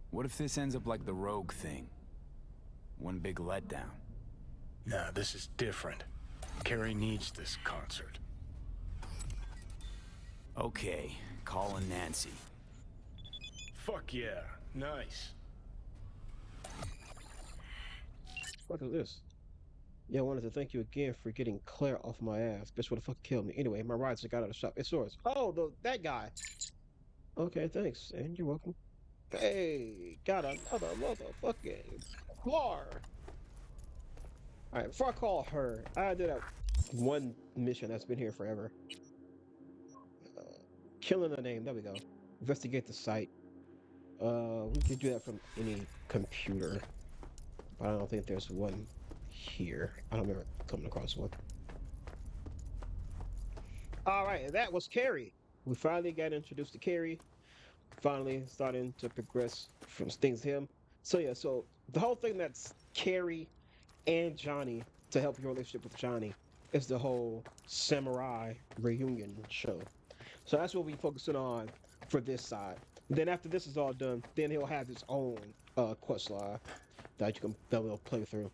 What if this ends up like the Rogue thing? One big letdown. Nah, this is different. Kerry needs this concert. Okay, calling Nancy. Fuck yeah, nice. What is this? Yeah, I wanted to thank you again for getting Claire off my ass. Bitch would have fucking killed me. Anyway, my rides just got out of the shop. It's yours. Oh, that guy. Okay, thanks. And you're welcome. Hey, got another motherfucking car. Alright, before I call her, I did that one mission that's been here forever. Killing the name. There we go. Investigate the site. We can do that from any computer. But I don't think there's one here. I don't remember coming across one. Alright, that was Kerry. We finally got introduced to Kerry. Finally starting to progress from things him. So yeah, so the whole thing that's Kerry and Johnny to help your relationship with Johnny is the whole samurai reunion show. So that's what we're focusing on for this side. Then after this is all done, then he'll have his own quest line that we'll play through.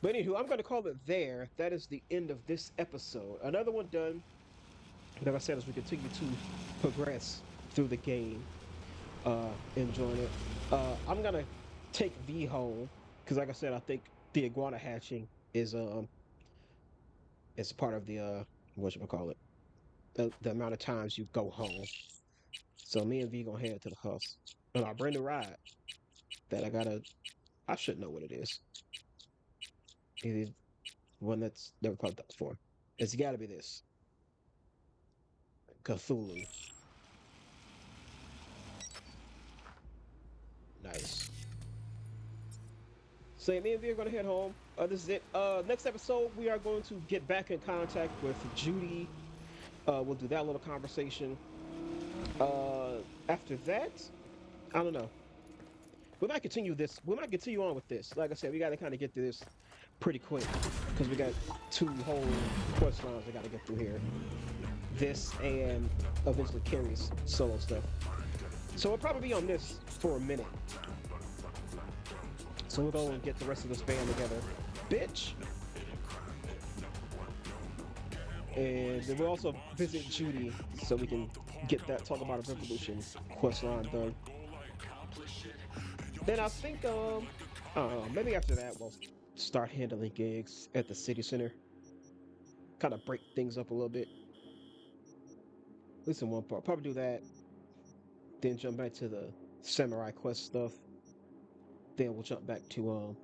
But anywho, I'm going to call it there. That is the end of this episode. Another one done. Like I said, as we continue to progress through the game, enjoying it. I'm going to take V home because, like I said, I think the iguana hatching is part of the whatchamacallit, the amount of times you go home. So me and V gonna head to the house on our brand new ride that I should know what it is. It is one that's never popped up before. It's got to be this Cthulhu. Nice. So yeah, me and V are gonna head home. This is it. Next episode, we are going to get back in contact with Judy. We'll do that little conversation. After that, I don't know. We might continue this. We might continue on with this. Like I said, we got to kind of get through this pretty quick because we got 2 whole quest lines we got to get through here. This and eventually Kerry's solo stuff. So we'll probably be on this for a minute. So we'll go and get the rest of this band together. Bitch! And then we'll also visit Judy so we can get that Talk About a Revolution quest line done. Then I think, I don't know, maybe after that we'll start handling gigs at the city center. Kind of break things up a little bit. At least in one part. Probably do that. Then jump back to the Samurai Quest stuff. then we'll jump back to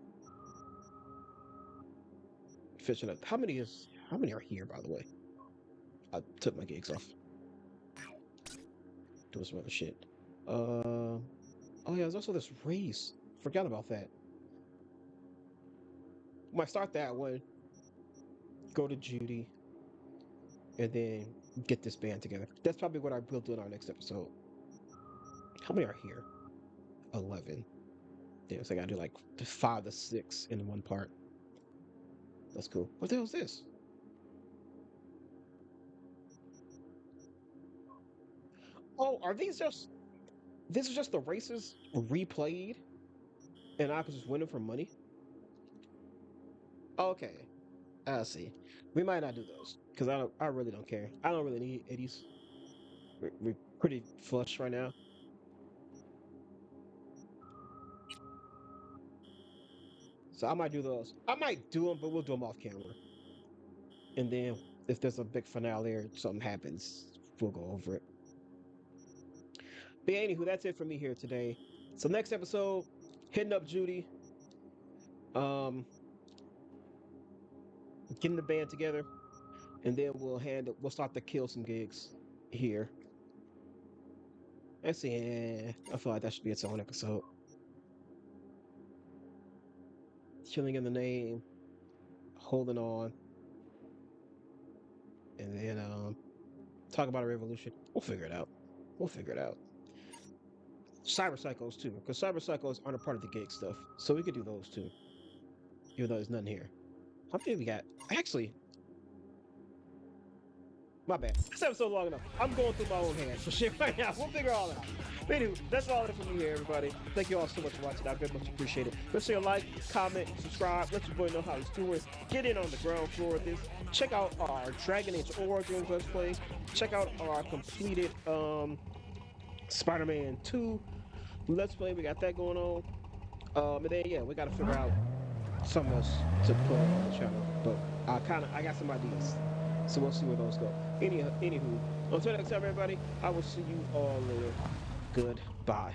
fishing up. How many are here, by the way? I took my gigs off. Doing some other shit. Oh yeah, there's also this race. Forgot about that. Might start that one. Go to Judy, and then get this band together. That's probably what I will do in our next episode. How many are here? 11. Yeah, so I gotta do like 5 to 6 in one part. That's cool. What the hell is this? Oh, are these just? This is just the races replayed, and I was just winning for money. Okay, I see. We might not do those because I don't. I really don't care. I don't really need eddies. We're pretty flush right now. So I might do those. I might do them, but we'll do them off camera. And then if there's a big finale or something happens, we'll go over it. But yeah, anywho, that's it for me here today. So next episode, hitting up Judy, um, getting the band together, and then we'll start to kill some gigs here. That's yeah. I feel like that should be its own episode. Killing in the name, holding on, and then talk about a revolution. We'll figure it out. We'll figure it out. Cyber Psychos too, because Cyber Psychos aren't a part of the gig stuff, so we could do those too. Even though there's none here. How many we got? Actually, my bad. This episode long enough. I'm going through my own hands for shit right now. We'll figure it all out. But anyway, that's all it for me here, everybody. Thank you all so much for watching. I very much appreciate it. Make sure you like, comment, subscribe. Let your boy know how he's doing. Get in on the ground floor of this. Check out our Dragon Age Origins Let's Play. Check out our completed Spider-Man 2 Let's Play. We got that going on. And then yeah, we got to figure out something else to put on the channel. But I got some ideas. So we'll see where those go. Anywho, until next time, everybody, I will see you all later. Goodbye.